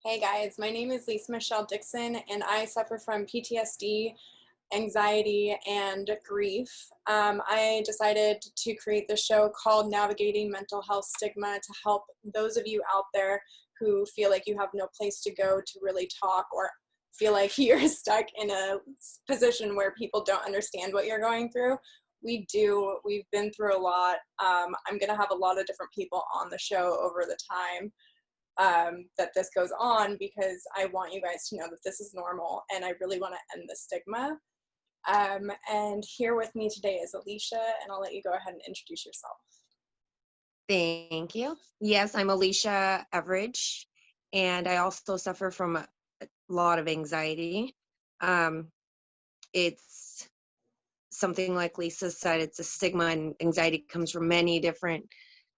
Hey guys, my name is Lisa Michelle Dixon, and I suffer from PTSD, anxiety, and grief. I decided to create this show called Navigating Mental Health Stigma to help those of you out there who feel like you have no place to go to really talk, or feel like you're stuck in a position where people don't understand what you're going through. We do. We've been through a lot. I'm going to have a lot of different people on the show over the time that this goes on, because I want you guys to know that this is normal and I really want to end the stigma. And here with me today is Alicia, and I'll let you go ahead and introduce yourself. Thank you. Yes, I'm Alicia Everidge, and I also suffer from a lot of anxiety. It's something like Lisa said, it's a stigma, and anxiety comes from many different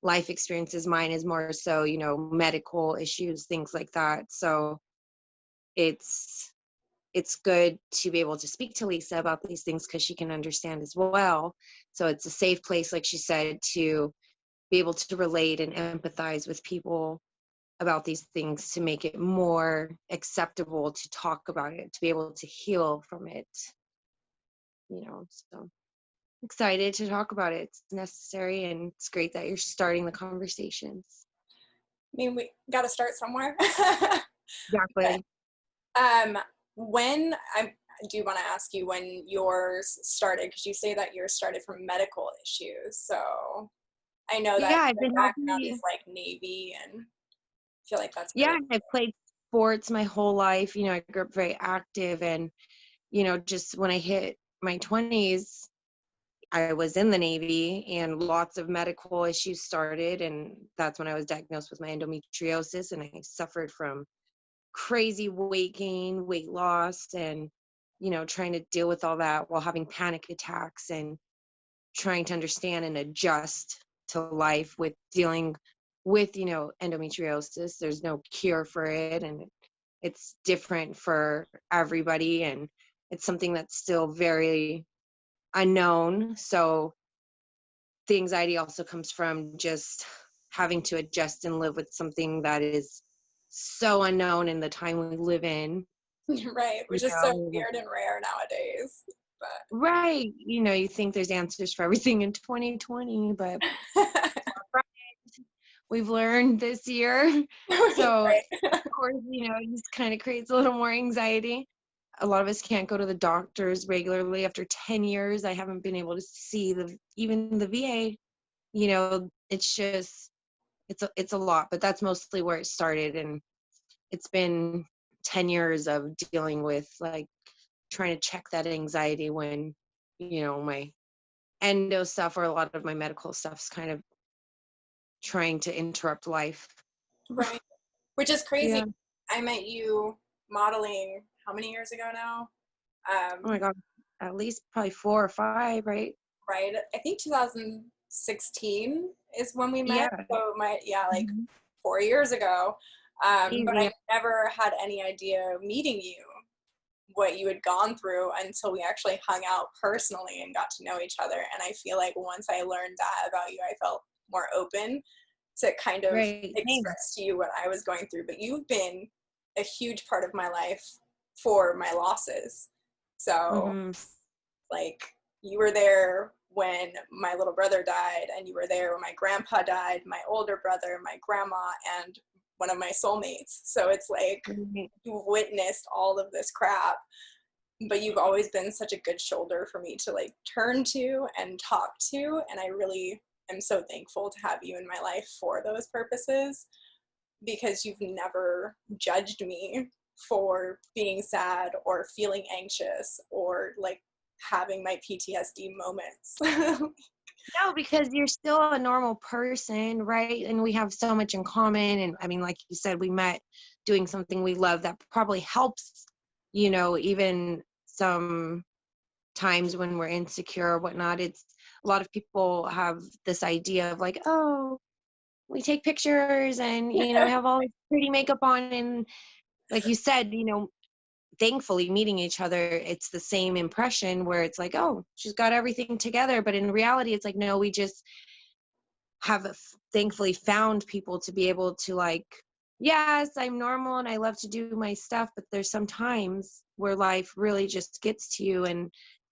life experiences. Mine is more so, medical issues, things like that. So it's good to be able to speak to Lisa about these things because she can understand as well. So it's a safe place, like she said, to be able to relate and empathize with people about these things, to make it more acceptable to talk about it, to be able to heal from it. So excited to talk about it. It's necessary, and it's great that you're starting the conversations. I mean, we got to start somewhere. Exactly. When I do want to ask you when yours started, because you say that yours started from medical issues. So I know that I've your been background happy. is like Navy, and I feel like that's Yeah, really I've played sports my whole life. I grew up very active, and just when I hit my 20s, I was in the Navy, and lots of medical issues started, and that's when I was diagnosed with my endometriosis, and I suffered from crazy weight gain, weight loss, and trying to deal with all that while having panic attacks and trying to understand and adjust to life with dealing with endometriosis. There's no cure for it, and it's different for everybody, and it's something that's still very unknown. So the anxiety also comes from just having to adjust and live with something that is so unknown in the time we live in. right, which is so weird and rare nowadays. But Right. You think there's answers for everything in 2020, but we've learned this year. So, right. of course, it just kind of creates a little more anxiety. A lot of us can't go to the doctors regularly. After 10 years, I haven't been able to see even the VA. It's just, it's a lot, but that's mostly where it started. And it's been 10 years of dealing with, like, trying to check that anxiety when, my endo stuff or a lot of my medical stuff's kind of trying to interrupt life. Right. Which is crazy. Yeah. I met you modeling how many years ago now? Oh my God. At least probably 4 or 5, right? Right. I think 2016 is when we met. Yeah. So like Mhm. 4 years ago. But Easy. I never had any idea meeting you what you had gone through until we actually hung out personally and got to know each other. And I feel like once I learned that about you, I felt more open to kind of Right. Same. express to you what I was going through. But you've been a huge part of my life for my losses. So, Mm-hmm. like, you were there when my little brother died, and you were there when my grandpa died, my older brother, my grandma, and one of my soulmates. So it's like you've witnessed all of this crap, but you've always been such a good shoulder for me to like turn to and talk to. And I really am so thankful to have you in my life for those purposes, because you've never judged me for being sad or feeling anxious or like having my PTSD moments. No, because you're still a normal person, right? And we have so much in common. And I mean, like you said, we met doing something we love that probably helps, even some times when we're insecure or whatnot. It's a lot of people have this idea of like, oh, we take pictures and, we have all this pretty makeup on. And like you said, thankfully meeting each other, it's the same impression where it's like, oh, she's got everything together. But in reality, it's like, no, we just have thankfully found people to be able to like yes, I'm normal and I love to do my stuff, but there's some times where life really just gets to you, and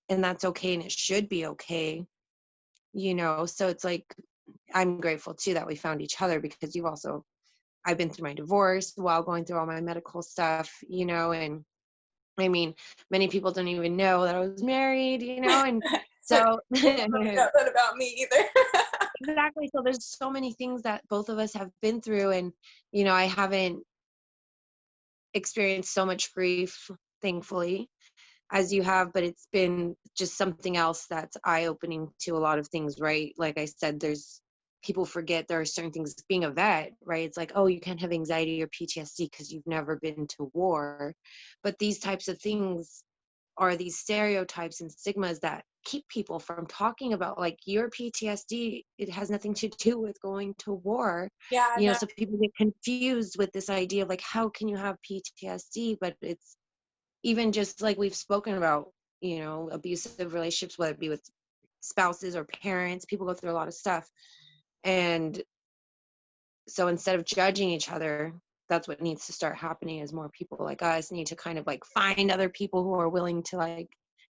that's okay, and it should be okay, you know. So it's like I'm grateful too that we found each other, because I've been through my divorce while going through all my medical stuff, you know, and I mean, many people don't even know that I was married, you know, and So so people don't really know that about me either. exactly. So there's so many things that both of us have been through, and you know, I haven't experienced so much grief, thankfully, as you have, but it's been just something else that's eye-opening to a lot of things, right? Like I said, there's people forget there are certain things. Being a vet, right? It's like, oh, you can't have anxiety or PTSD because you've never been to war. But these types of things are these stereotypes and stigmas that keep people from talking about, like, your PTSD, it has nothing to do with going to war. Yeah, You know, no, so people get confused with this idea of like, how can you have PTSD? But it's even just like we've spoken about, you know, abusive relationships, whether it be with spouses or parents, people go through a lot of stuff. And so instead of judging each other, that's what needs to start happening, is more people like us need to kind of like find other people who are willing to like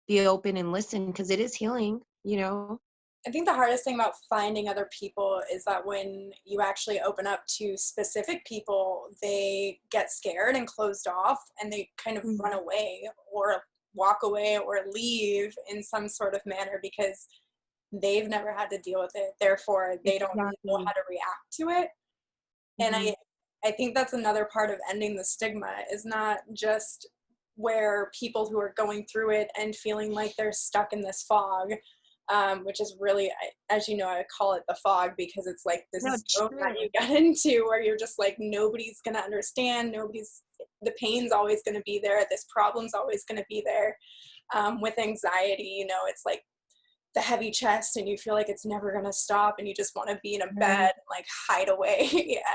be open and listen, because it is healing, you know. I think the hardest thing about finding other people is that when you actually open up to specific people, they get scared and closed off, and they kind of run Mhm. away or walk away or leave in some sort of manner because they've never had to deal with it. Therefore, they don't know Exactly. how to react to it. And Hmm. I think that's another part of ending the stigma, is not just where people who are going through it and feeling like they're stuck in this fog, which is really, as you know, I call it the fog because it's like this No, zone that true. you get into where you're just like, nobody's going to understand, the pain's always going to be there, this problem's always going to be there. With anxiety, you know, it's like the heavy chest and you feel like it's never going to stop and you just want to be in a bed Right. and like hide away.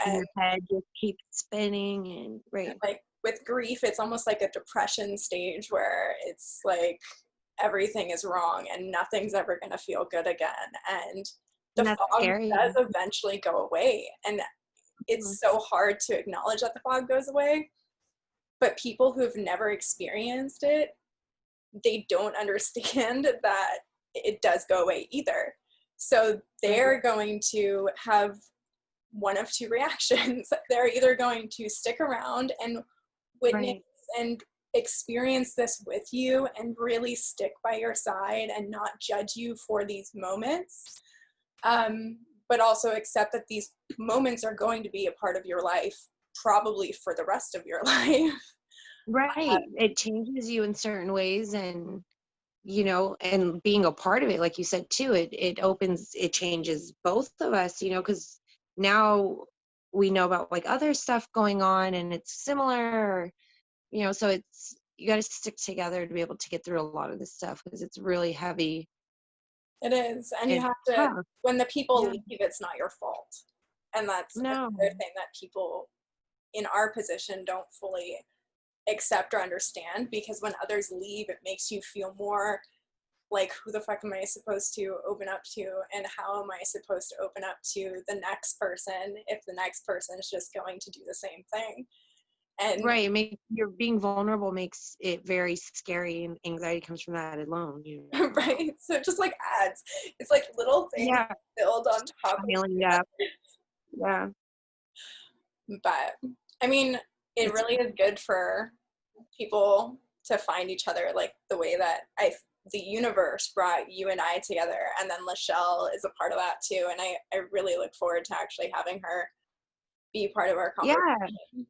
And And your head just keeps spinning, and right. like with grief, it's almost like a depression stage where it's like everything is wrong and nothing's ever going to feel good again. And the And that's fog scary. does eventually go away. And Mhm. it's so hard to acknowledge that the fog goes away. But people who've never experienced it, they don't understand that it does go away either. So Right. they're going to have one of two reactions. They're either going to stick around and witness Right. and experience this with you and really stick by your side and not judge you for these moments, um, but also accept that these moments are going to be a part of your life probably for the rest of your life. Right. It changes you in certain ways, and you know, and being a part of it, like you said too, it changes both of us, you know, because now we know about like other stuff going on and it's similar, you know, so it's, you got to stick together to be able to get through a lot of this stuff, because it's really heavy It is, and you and have to, tough. when the people Yeah. leave, it's not your fault. And that's No. another thing that people in our position don't fully accept or understand, because when others leave, it makes you feel more like, who the fuck am I supposed to open up to, and how am I supposed to open up to the next person if the next person is just going to do the same thing. And Right. You're being vulnerable makes it very scary, and anxiety comes from that alone, you know. right, so just like ads, it's like little things Yeah. build on Just top of piling each it up. other. Yeah. But I mean, it It's really is good for people to find each other, like the way that the universe brought you and I together, and then Lachelle is a part of that too, and I really look forward to actually having her be part of our yeah. conversation.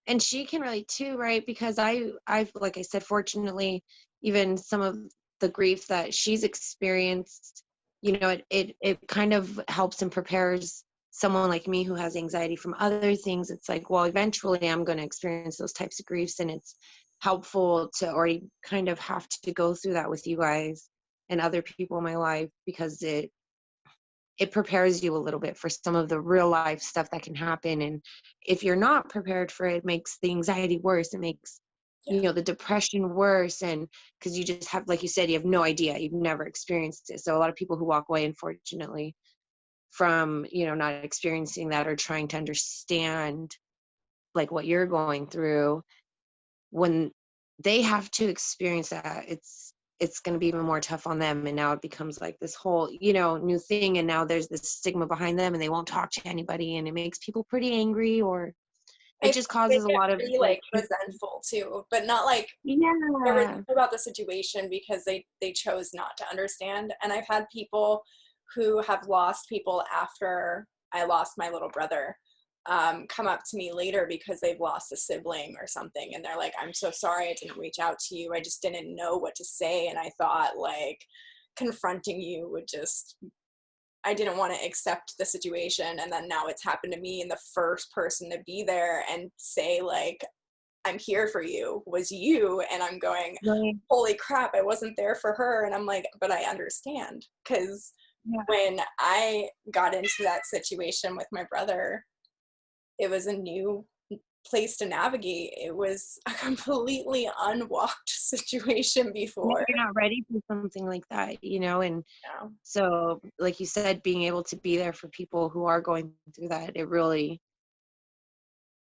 And she can relate too, right? Because I've, like I said, fortunately, even some of the grief that she's experienced, you know, it kind of helps and prepares someone like me who has anxiety from other things. It's like, well, eventually I'm going to experience those types of griefs, and it's helpful to already kind of have to go through that with you guys and other people in my life, because it prepares you a little bit for some of the real life stuff that can happen. And if you're not prepared for it, it makes the anxiety worse. It makes, you Yeah, know, the depression worse. And because you just have, like you said, you have no idea, you've never experienced it. So a lot of people who walk away, unfortunately, from, you know, not experiencing that or trying to understand, like what you're going through, when they have to experience that, it's going to be even more tough on them. And now it becomes like this whole, new thing. And now there's this stigma behind them and they won't talk to anybody. And it makes people pretty angry, or I it think just they causes a get lot of pretty like, like resentful too, but not like they're yeah, resentful about the situation because they chose not to understand. And I've had people who have lost people after I lost my little brother come up to me later because they've lost a sibling or something, and they're like, I'm so sorry I didn't reach out to you, I just didn't know what to say, and I thought like confronting you would just, I didn't want to accept the situation, and then now it's happened to me, and the first person to be there and say like I'm here for you was you. And I'm going, right, holy crap, I wasn't there for her. And I'm like, but I understand, because yeah, when I got into that situation with my brother, it was a new place to navigate. It was a completely unwalked situation yeah, before. you're not ready for something like that, and You know? so, like you said, being able to be there for people who are going through that, it really,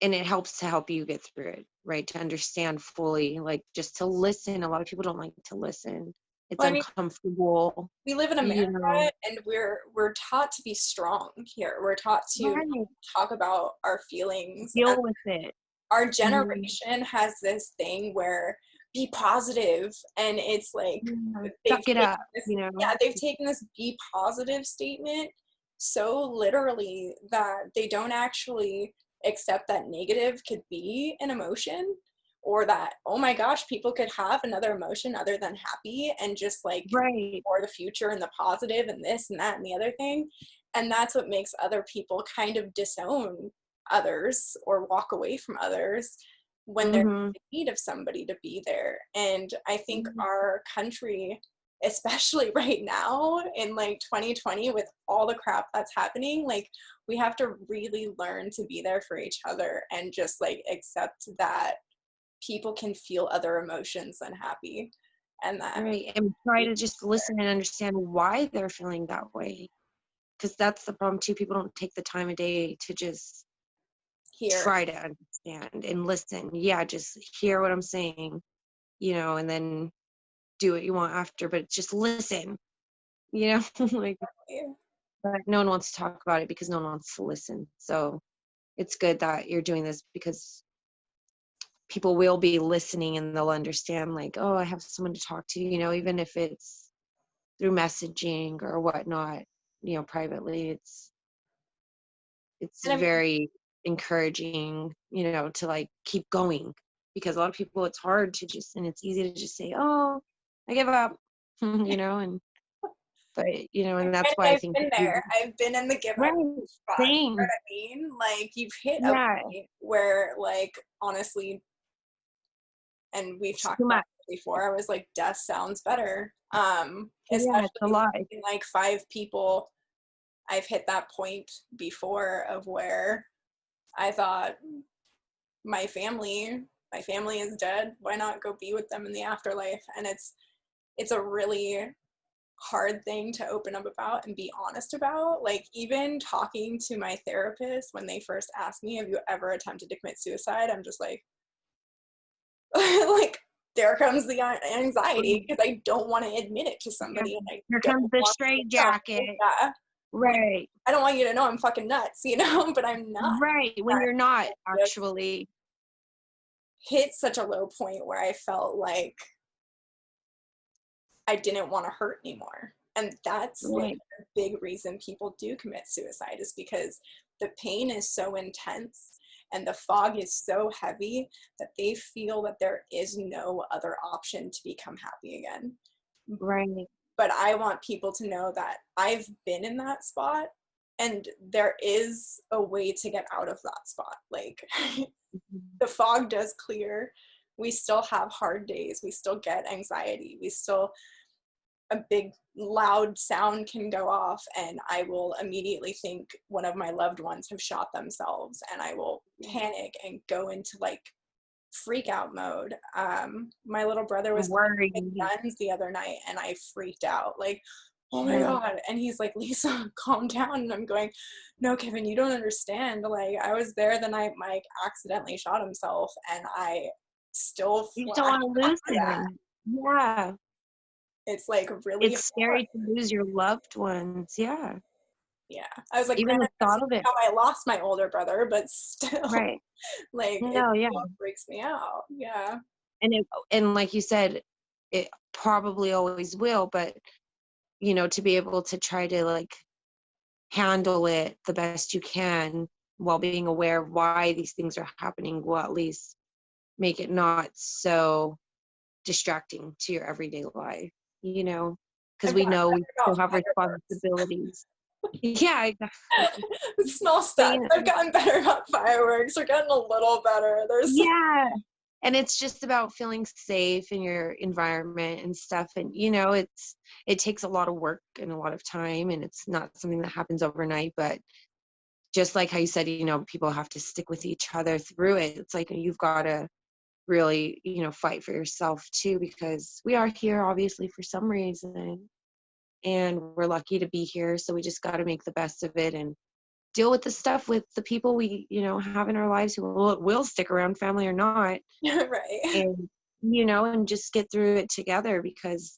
and it helps to help you get through it, right? To understand fully, like just to listen. A lot of people don't like to listen. It's Well, I mean, uncomfortable, we live in you know. America, and we're taught to be strong here. We're taught to Right. talk about our feelings. Deal with it. Our Mhm. generation has this thing where be positive, and it's like Yeah. they've Suck it taken up, this, you know. yeah, they've taken this be positive statement so literally that they don't actually accept that negative could be an emotion, or that, oh my gosh, people could have another emotion other than happy, and just like Right. or the future and the positive and this and that and the other thing. And that's what makes other people kind of disown others or walk away from others when they're Mhm. in need of somebody to be there. And I think Mhm. our country, especially right now in like 2020 with all the crap that's happening, like we have to really learn to be there for each other and just like accept that people can feel other emotions than happy, and that Right. And try to just listen and understand why they're feeling that way. Because that's the problem too. People don't take the time of day to just here. try to understand and listen. Yeah, just hear what I'm saying, and then do what you want after, but just listen, like, but no one wants to talk about it because no one wants to listen. So it's good that you're doing this because people will be listening and they'll understand, like, oh, I have someone to talk to, even if it's through messaging or whatnot, privately. It's And I mean, very encouraging, to like keep going, because a lot of people, it's hard to just, and it's easy to just say, oh, I give up, and but and that's and why I I've think been you, there. I've been in the give up right, spot. You know what same, I mean? Like you've hit a yeah, point where, like, honestly, and we've it's talked too about much. it before, I was like, death sounds better. Yeah, it's a Especially lot. in like five people, I've hit that point before of where I thought my family, my family is dead. Why not go be with them in the afterlife? And it's a really hard thing to open up about and be honest about. Like even talking to my therapist when they first asked me, have you ever attempted to commit suicide? I'm just like, like there comes the anxiety because I don't want to admit it to Yeah. somebody, and I Here don't comes the want straight to know. jacket. Yeah. Like Right. I don't want you to know I'm fucking nuts, you know, but I'm not. Right. When you're not I just actually. hit such a low point where I felt like I didn't want to hurt anymore. And that's like Right. a big reason people do commit suicide, is because the pain is so intense and the fog is so heavy that they feel that there is no other option to become happy again. Right. But I want people to know that I've been in that spot and there is a way to get out of that spot. Like Mhm. the fog does clear. We still have hard days. We still get anxiety. We still, a big loud sound can go off and I will immediately think one of my loved ones have shot themselves, and I will panic and go into like freak out mode. My little brother was playing with Worry. guns the other night and I freaked out. Like, oh my Right. God. And he's like, Lisa, calm down. And I'm going, no, Kevin, you don't understand. Like, I was there the night Mike accidentally shot himself, and I still You just don't flash want to back lose to that. them. Yeah. It's like really It's hard. scary to lose your loved ones. Yeah. Yeah. I was like, Even the granted, that's thought not of it. how I lost my older brother, but still, Right. like, it No, yeah. still freaks me out. Yeah. And like you said, it probably always will, but to be able to try to like handle it the best you can while being aware of why these things are happening will at least make it not so distracting to your everyday life, because I've we gotten know we better still about have fireworks. responsibilities. Yeah, exactly. Small But, steps. I've gotten better about fireworks. We're getting a little better. There's yeah. And it's just about feeling safe in your environment and stuff. And, it takes a lot of work and a lot of time, and it's not something that happens overnight. But just like how you said, people have to stick with each other through it. It's like you've got to really, fight for yourself too, because we are here obviously for some reason, and we're lucky to be here. So we just got to make the best of it and deal with the stuff with the people we, have in our lives who will stick around, family or not, right. and, and just get through it together because,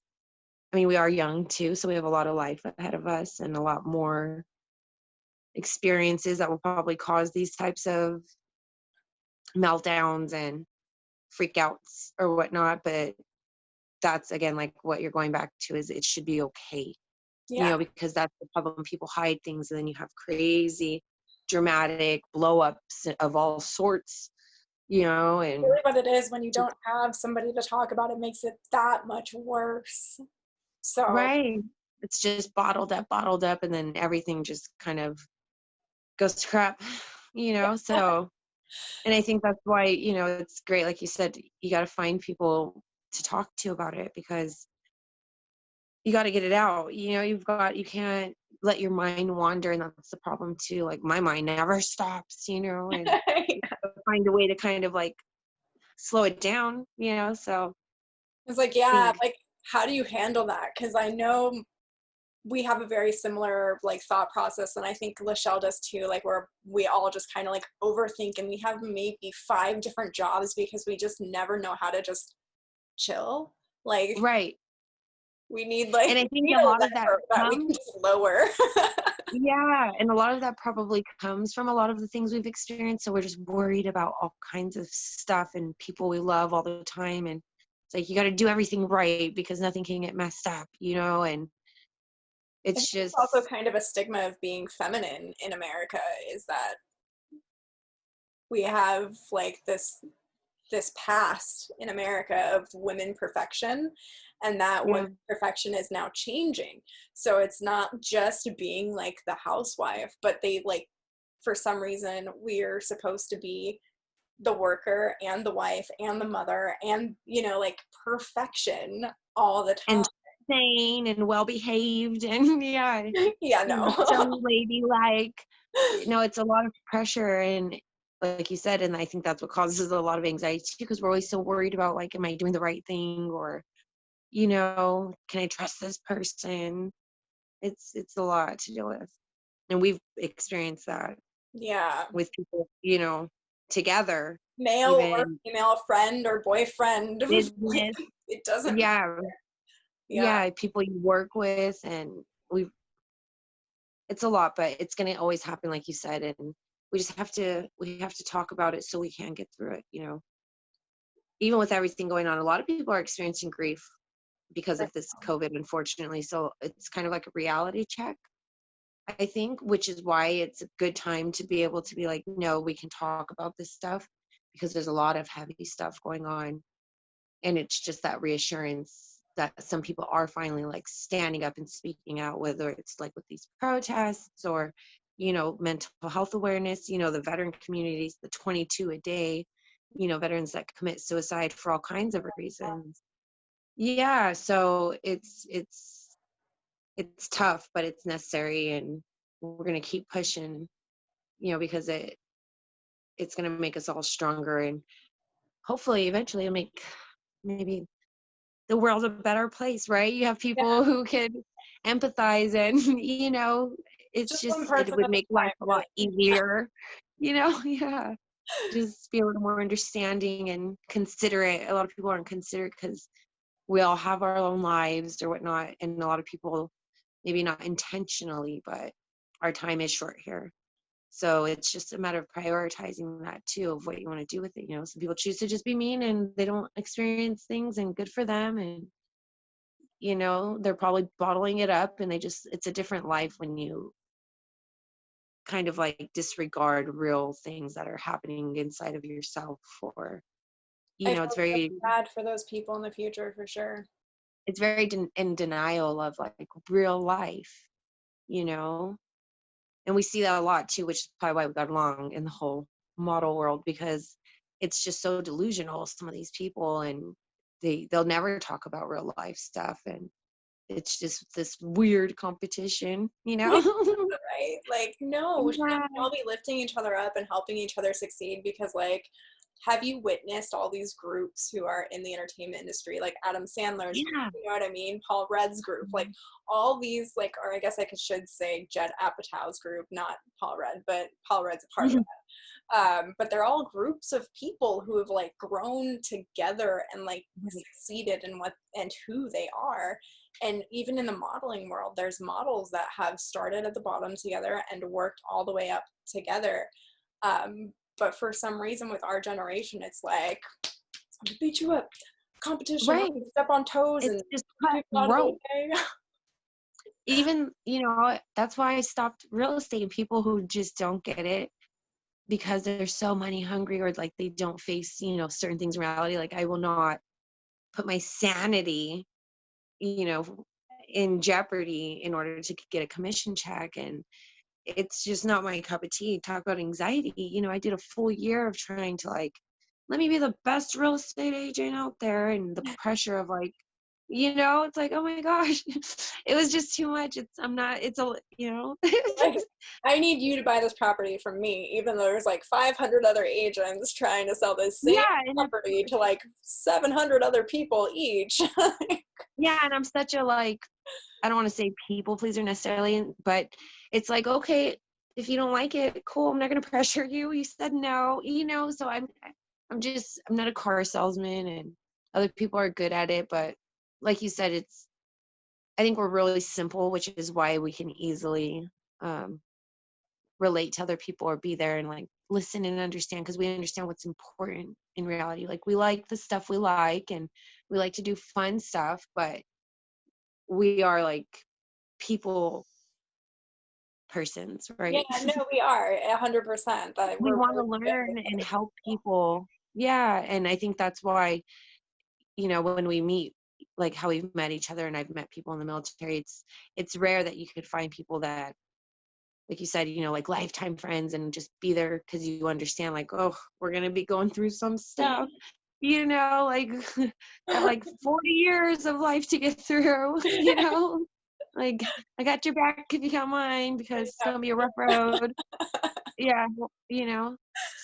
I mean, we are young too, so we have a lot of life ahead of us and a lot more experiences that will probably cause these types of meltdowns and freakouts or whatnot. But that's again like what you're going back to is it should be okay, Yeah. because that's the problem. People hide things and then you have crazy dramatic blow ups of all sorts, and Really what it is when you don't have somebody to talk about it makes it that much worse. So right, it's just bottled up, and then everything just kind of goes to crap, so. And I think that's why, it's great, like you said, you got to find people to talk to about it because you got to get it out. You can't let your mind wander, and that's the problem too. Like my mind never stops, and you gotta find a way to kind of like slow it down, so it's like, I yeah, think like how do you handle that? Because I know we have a very similar like thought process, and I think Lachelle does too, like where we all just kind of like overthink, and we have maybe 5 different jobs because we just never know how to just chill. Like right. we need And like I we think need a a lot of that lever that we can comes, just lower. yeah, and a lot of that probably comes from a lot of the things we've experienced. So we're just worried about all kinds of stuff and people we love all the time. And it's like you got to do everything right because nothing can get messed up, and I think it's it's also just kind of a stigma of being feminine in America is that we have like this past in America of women perfection, and that women yeah. perfection is now changing. So it's not just being like the housewife, but they like for some reason we're supposed to be the worker and the wife and the mother and like perfection all the And time. sane and well behaved and yeah, Yeah, no. so ladylike. It's a lot of pressure and like you said, and I think that's what causes a lot of anxiety too, because we're always so worried about like, am I doing the right thing or, can I trust this person? It's a lot to deal with. And we've experienced that Yeah, with people, together, male or even female friend or boyfriend. Like, business. it doesn't matter. Yeah. Yeah. Yeah. People you work with and we've it's a lot, but it's going to always happen, like you said. And we have to talk about it so we can get through it. Even with everything going on, a lot of people are experiencing grief because of this COVID, unfortunately. So it's kind of like a reality check, I think, which is why it's a good time to be able to be like, no, we can talk about this stuff because there's a lot of heavy stuff going on. And it's just that reassurance that some people are finally like standing up and speaking out, whether it's like with these protests or mental health awareness, the veteran communities, the 22 a day, veterans that commit suicide for all kinds of reasons. Yeah, so it's tough, but it's necessary, and we're going to keep pushing, because it's going to make us all stronger, and hopefully eventually it'll make maybe the world's a better place, right? You have Yeah. people who can empathize and, it's Just one just, it person would at a make life time, a lot really. easier, yeah. Just be a little more understanding and considerate. A lot of people aren't considerate because we all have our own lives or whatnot. And a lot of people, maybe not intentionally, but our time is short here. So it's just a matter of prioritizing that too, of what you want to do with it. Some people choose to just be mean and they don't experience things, and good for them. And, they're probably bottling it up, and it's a different life when you kind of like disregard real things that are happening inside of yourself, or, I it's feel so very, bad for those people in the future, for sure. in denial of like real life, you know? And we see that a lot too, which is probably why we got along in the whole model world, because it's just so delusional, some of these people, and they'll never talk about real life stuff, and it's just this weird competition, Right? Like, no, shouldn't Yeah. we all be lifting each other up and helping each other succeed? Because, like, have you witnessed all these groups who are in the entertainment industry, like Adam Sandler's group, Yeah. you know what I mean? Paul Rudd's group, like all these, like, or I guess should say Judd Apatow's group, not Paul Rudd, but Paul Rudd's a part of it. But they're all groups of people who have like grown together and like succeeded in what and who they are. And even in the modeling world, there's models that have started at the bottom together and worked all the way up together. But for some reason with our generation, it's like, I'm gonna beat you up, competition, Right. step on toes, It's and just you gotta be cutthroat. okay. Even, that's why I stopped real estate, and people who just don't get it because they're so money hungry, or like they don't face, certain things in reality. Like, I will not put my sanity, you know, in jeopardy in order to get a commission check. And it's just not my cup of tea. Talk about anxiety. I did a full year of trying to like, let me be the best real estate agent out there, and the pressure of like, it's like, oh my gosh, it was just too much. I'm not, it's a, Like, I need you to buy this property from me, even though there's like 500 other agents trying to sell this same yeah. And property to like 700 other people each. yeah. And I'm such a like, I don't want to say people pleaser necessarily, but it's like, okay, if you don't like it, cool. I'm not going to pressure you. You said no, so I'm not a car salesman, and other people are good at it. But like you said, I think we're really simple, which is why we can easily relate to other people, or be there and like listen and understand, because we understand what's important in reality. Like, we like the stuff we like, and we like to do fun stuff, but we are like people persons, Yeah, right? no, we are 100%. That We we're want to really good learn with and other help people. people. Yeah. And I think that's why, when we meet, like how we've met each other, and I've met people in the military, it's rare that you could find people that, like you said, like lifetime friends, and just be there because you understand, like, oh, we're going to be going through some stuff, like got like 40 years of life to get through, like, I got your back if you got mine, because it's going to be a rough road. Yeah.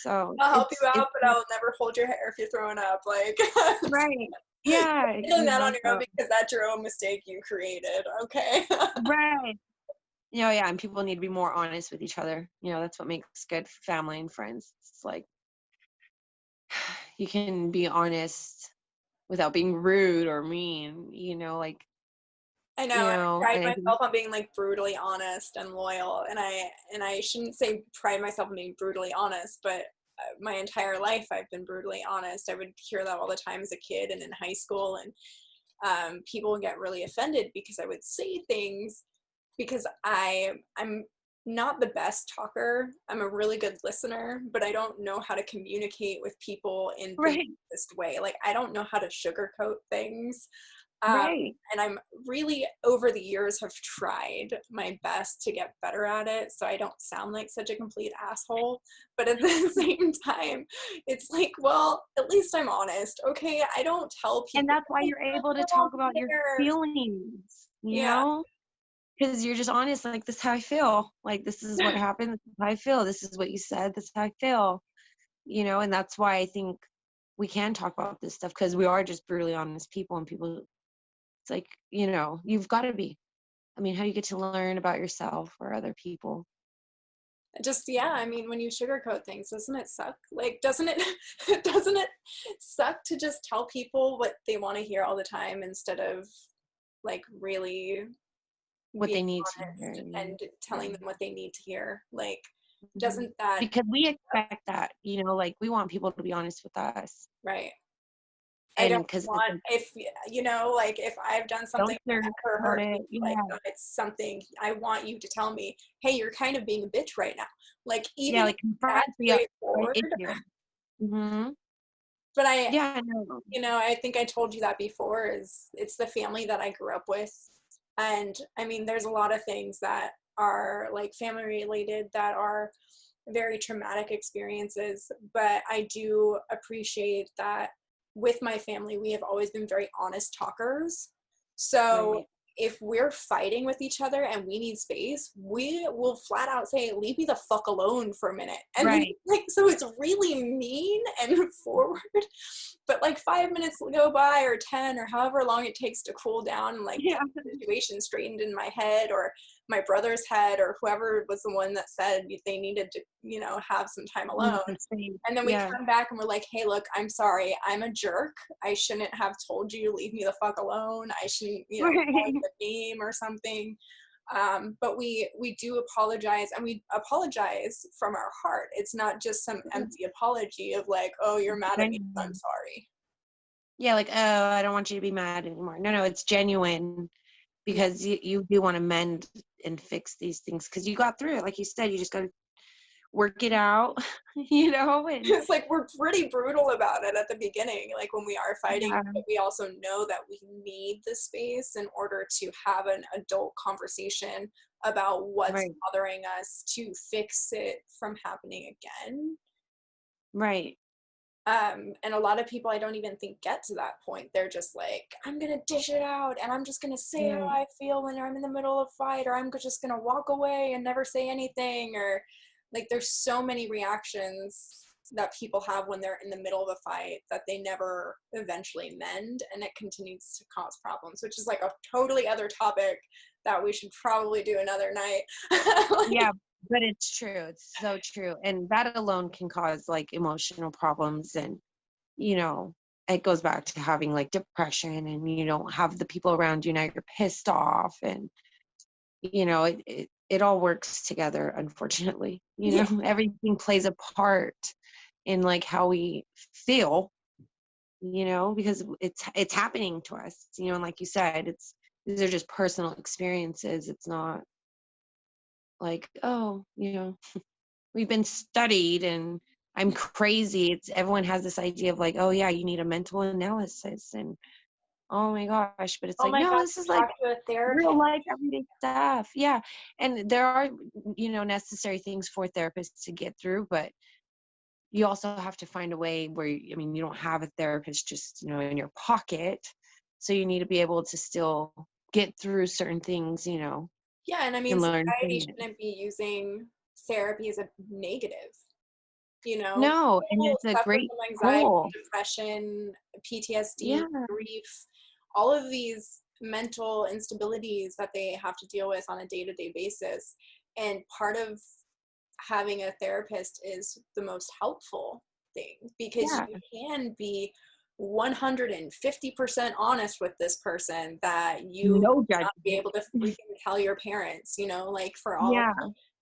So I'll help you it's out, but I'll never hold your hair if you're throwing up. Like, right. Yeah. doing that on your own So, because that's your own mistake you created. Okay. right. Yeah. And people need to be more honest with each other. That's what makes good family and friends. It's like, you can be honest without being rude or mean, like, I know. I pride and I think, myself on being like brutally honest and loyal, and I shouldn't say pride myself on being brutally honest, but my entire life I've been brutally honest. I would hear that all the time as a kid and in high school, and people would get really offended because I would say things because I'm not the best talker. I'm a really good listener, but I don't know how to communicate with people in the right, nicest way. Like, I don't know how to sugarcoat things. Um, right. and I'm really, over the years, have tried my best to get better at it so I don't sound like such a complete asshole. But at the same time, it's like, well, at least I'm honest. Okay, I don't tell And people, that's why "Hey, you're able to we'll all talk be about your there." feelings, Yeah, because you're just honest. Like, this is how I feel. Like, this is what happened. This is how I feel. This is what you said. This is how I feel. And that's why I think we can talk about this stuff, because we are just brutally honest people, and people, it's like, you've got to be. I mean, how do you get to learn about yourself or other people? Just, yeah, I mean, when you sugarcoat things, doesn't it suck? Like, doesn't it doesn't it suck to just tell people what they want to hear all the time instead of like really What being they need to hear. honest and Yeah. telling them what they need to hear? Like, Mhm. doesn't that, Because we expect that, like we want people to be honest with us. right? I And don't because it's want, like, if like if I've done something don't that ever sugarcoat hurt you, it. like Yeah. it's something I want you to tell me, hey, you're kind of being a bitch right now. Like, Yeah, even if like confront that's the straightforward, issue. Hmm. but Yeah, no. I think I told you that before, is it's the family that I grew up with. And I mean, there's a lot of things that are like family related that are very traumatic experiences, but I do appreciate that with my family, we have always been very honest talkers. So Right. if we're fighting with each other and we need space, we will flat out say, leave me the fuck alone for a minute. And then, Right. like, so it's really mean and forward, but like 5 minutes go by, or 10, or however long it takes to cool down and like Yeah. get the situation straightened in my head or my brother's head, or whoever was the one that said they needed to, have some time alone. Need to say, And then we yeah. come back and we're like, hey, look, I'm sorry. I'm a jerk. I shouldn't have told you to leave me the fuck alone. I shouldn't, call Right. you a name or something. But we do apologize, and we apologize from our heart. It's not just some empty apology of like, oh, you're mad at me, so I'm Genuine. sorry. Yeah, like, oh, I don't want you to be mad anymore. No, no, it's genuine Yeah. because you do want to mend and fix these things because you got through it. Like you said, you just got to work it out, and It's like we're pretty brutal about it at the beginning, like when we are fighting, yeah, but we also know that we need the space in order to have an adult conversation about what's right, bothering us to fix it from happening again. right. And a lot of people, I don't even think, get to that point. They're just like, I'm gonna dish it out and I'm just gonna say how Right. I feel when I'm in the middle of a fight, or I'm just gonna walk away and never say anything, or like there's so many reactions that people have when they're in the middle of a fight that they never eventually mend, and it continues to cause problems, which is like a totally other topic that we should probably do another night. Like, Yeah, but it's true. It's so true. And that alone can cause like emotional problems and you know, it goes back to having like depression and you don't have the people around you now you're pissed off and it all works together unfortunately. yeah. Everything plays a part in like how we feel, because it's happening to us, and like you said, these are just personal experiences. It's not like, oh, we've been studied and I'm crazy. It's everyone has this idea of like, oh yeah, you need a mental analysis and oh my gosh, but it's Oh like, my no, God, this is like talk to a real therapist. life everyday stuff. Yeah. And there are, necessary things for therapists to get through, but you also have to find a way where I mean, you don't have a therapist just, in your pocket. So you need to be able to still get through certain things, Yeah, and I mean, and learn society from it. shouldn't be using therapy as a negative. No, and People it's a suffer great from anxiety, tool. depression, PTSD, Yeah. grief, all of these mental instabilities that they have to deal with on a day-to-day basis. And part of having a therapist is the most helpful thing, because Yeah. you can be 150% honest with this person that you No may not be judgment. able to freaking tell your parents, like for all Yeah.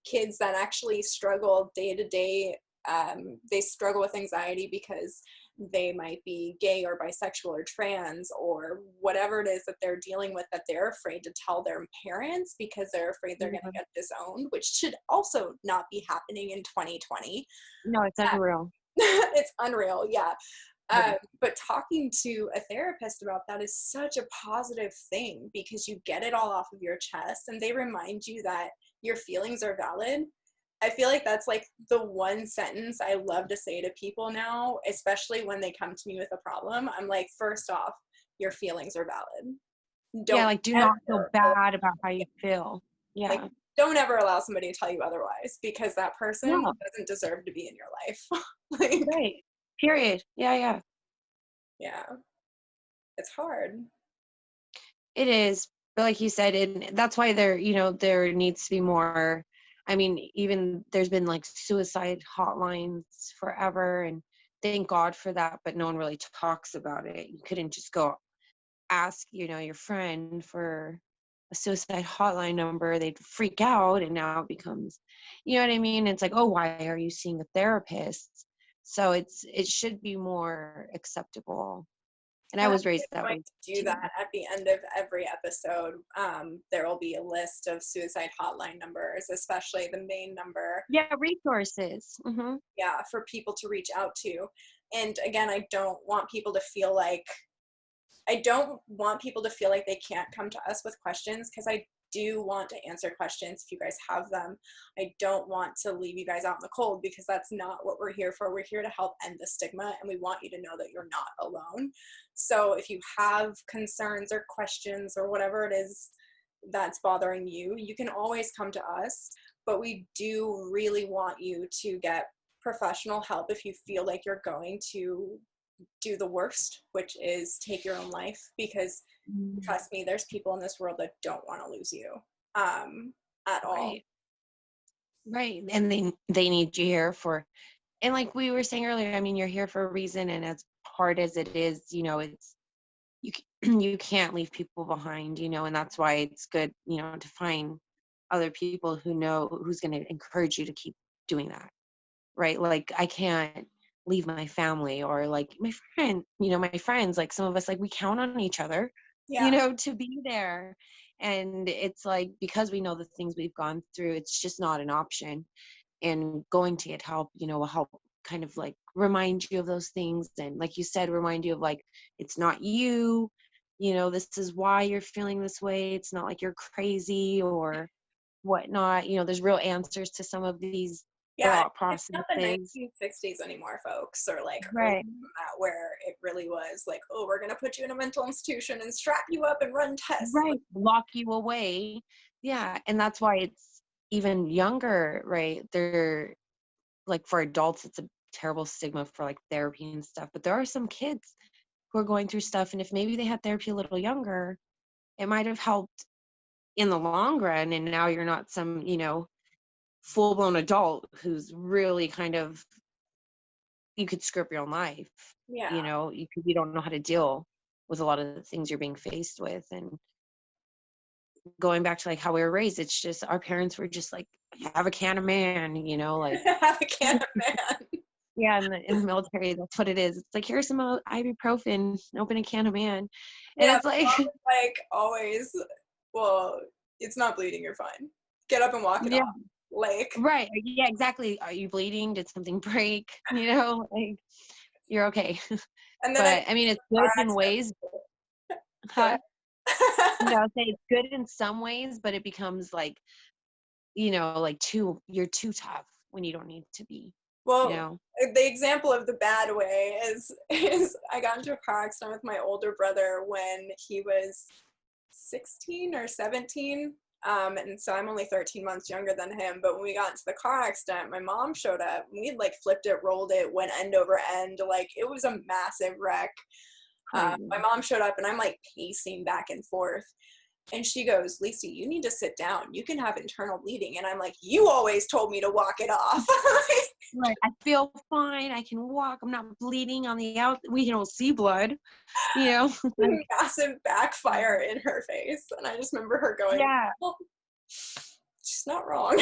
kids that actually struggle day to day. They struggle with anxiety because they might be gay or bisexual or trans or whatever it is that they're dealing with, that they're afraid to tell their parents because they're afraid they're going to Yeah. get disowned, which should also not be happening in 2020. No, it's unreal. It's unreal, yeah. Yeah. But talking to a therapist about that is such a positive thing, because you get it all off of your chest and they remind you that your feelings are valid. I feel like that's like the one sentence I love to say to people now, especially when they come to me with a problem. I'm like, first off, your feelings are valid. Yeah, Don't like, do not feel ever, bad about how you feel. like, Yeah. don't ever allow somebody to tell you otherwise, because that person No, doesn't deserve to be in your life. Like, right. Period. Yeah, yeah. yeah, it's hard. It is, But like you said, and that's why there needs to be more. I mean, even there's been like suicide hotlines forever, and thank God for that, but no one really talks about it. You couldn't just go ask, your friend for a suicide hotline number. They'd freak out, and now it becomes, you know what I mean? It's like, oh, why are you seeing a therapist? So it should be more acceptable. And I I'm was actually raised that going way to do too. that at the end of every episode. There will be a list of suicide hotline numbers, especially the main number. Yeah, resources. Yeah, for people to reach out to. And again, I don't want people to feel like they can't come to us with questions, because I do want to answer questions if you guys have them. I don't want to leave you guys out in the cold, because that's not what we're here for. We're here to help end the stigma, and we want you to know that you're not alone. So if you have concerns or questions or whatever it is that's bothering you, you can always come to us. But we do really want you to get professional help if you feel like you're going to do the worst, which is take your own life, because trust me, there's people in this world that don't want to lose you at all. Right. Right. And they need you here and like we were saying earlier, I mean, you're here for a reason, and as hard as it is, it's you you can't leave people behind, and that's why it's good, to find other people who know who's going to encourage you to keep doing that. Right? Like I can't leave my family, or like my friends, like some of us, like we count on each other, Yeah. to be there. And it's like, because we know the things we've gone through, it's just not an option. And going to get help, will help kind of like remind you of those things. And like you said, remind you of like, it's not you, this is why you're feeling this way. It's not like you're crazy or whatnot. There's real answers to some of these Yeah, thought it's not the processes. 1960s anymore, folks, or like early Right. that, where it really was like, oh, we're gonna put you in a mental institution and strap you up and run tests. Like, Right. Lock you away. Yeah. And that's why it's even younger, right? They're like, for adults, it's a terrible stigma for like therapy and stuff. But there are some kids who are going through stuff. And if maybe they had therapy a little younger, it might have helped in the long run. And now you're not some, full blown adult who's really kind of, you could screw up your own life, yeah. you don't know how to deal with a lot of the things you're being faced with. And going back to like how we were raised, it's just our parents were just like, have a can of man, like Have a can of man. yeah, in the military, that's what it is. It's like, here's some ibuprofen, open a can of man. And Yeah, it's like, like always, well, it's not bleeding, you're fine. Get up and walk it yeah, off. Like, right, yeah, exactly. Are you bleeding? Did something break? Like, you're okay. and then But I mean, it's car good in accident. ways, Go huh? ahead. No, say it's good in some ways, but it becomes like, like you're too tough when you don't need to be, you Well, know? the example of the bad way is I got into a car accident with my older brother when he was 16 or 17. And so I'm only 13 months younger than him. But when we got into the car accident, my mom showed up. We like flipped it, rolled it, went end over end. Like it was a massive wreck. Crazy. My mom showed up and I'm like pacing back and forth. And she goes, Lisa, you need to sit down. You can have internal bleeding. And I'm like, you always told me to walk it off. Right. I feel fine. I can walk. I'm not bleeding on the out. We don't see blood, like, Massive backfire in her face. And I just remember her going, yeah, well, she's not wrong.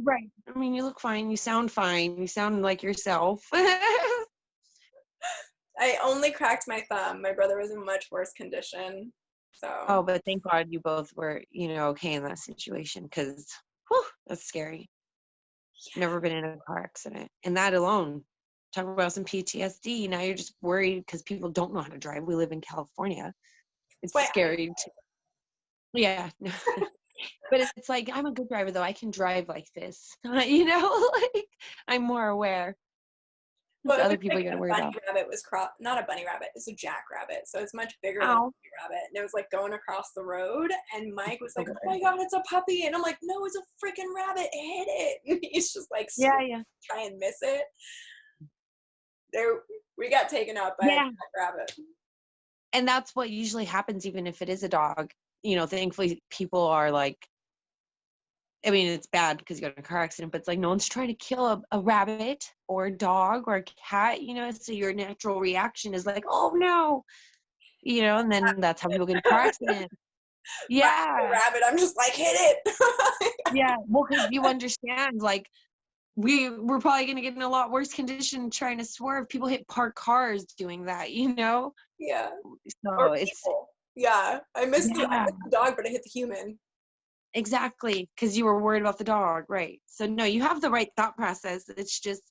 right. I mean, you look fine. You sound fine. You sound like yourself. I only cracked my thumb. My brother was in much worse condition. So, Oh, but thank God you both were, okay in that situation, because that's scary. Never been in a car accident. And that alone, talk about some PTSD. Now you're just worried because people don't know how to drive. We live in California. that's It's why scary to, yeah. But it's like, I'm a good driver though. I can drive like this. Like I'm more aware. It's well, it other was people like you gotta a worry bunny about. rabbit was not a bunny rabbit, it's a jackrabbit. So it's much bigger than a Ow. bunny rabbit. And it was like going across the road. And Mike was like, Okay. oh my God, it's a puppy. And I'm like, no, it's a freaking rabbit. Hit it. And he's just like, Yeah, yeah. try and miss it. There, we got taken out by a Yeah. jackrabbit. And that's what usually happens, even if it is a dog. thankfully people are like, I mean, it's bad because you got in a car accident, but it's like no one's trying to kill a rabbit or a dog or a cat, so your natural reaction is like, oh no, and then that's how people get in car accidents. My Yeah. rabbit, I'm just like, hit it. Yeah. Well, because you understand, like, we're probably going to get in a lot worse condition trying to swerve. People hit parked cars doing that, Yeah. Or So it's, people. Yeah. I missed yeah, the dog, but I hit the human. exactly. Because you were worried about the dog. Right. So no, you have the right thought process. It's just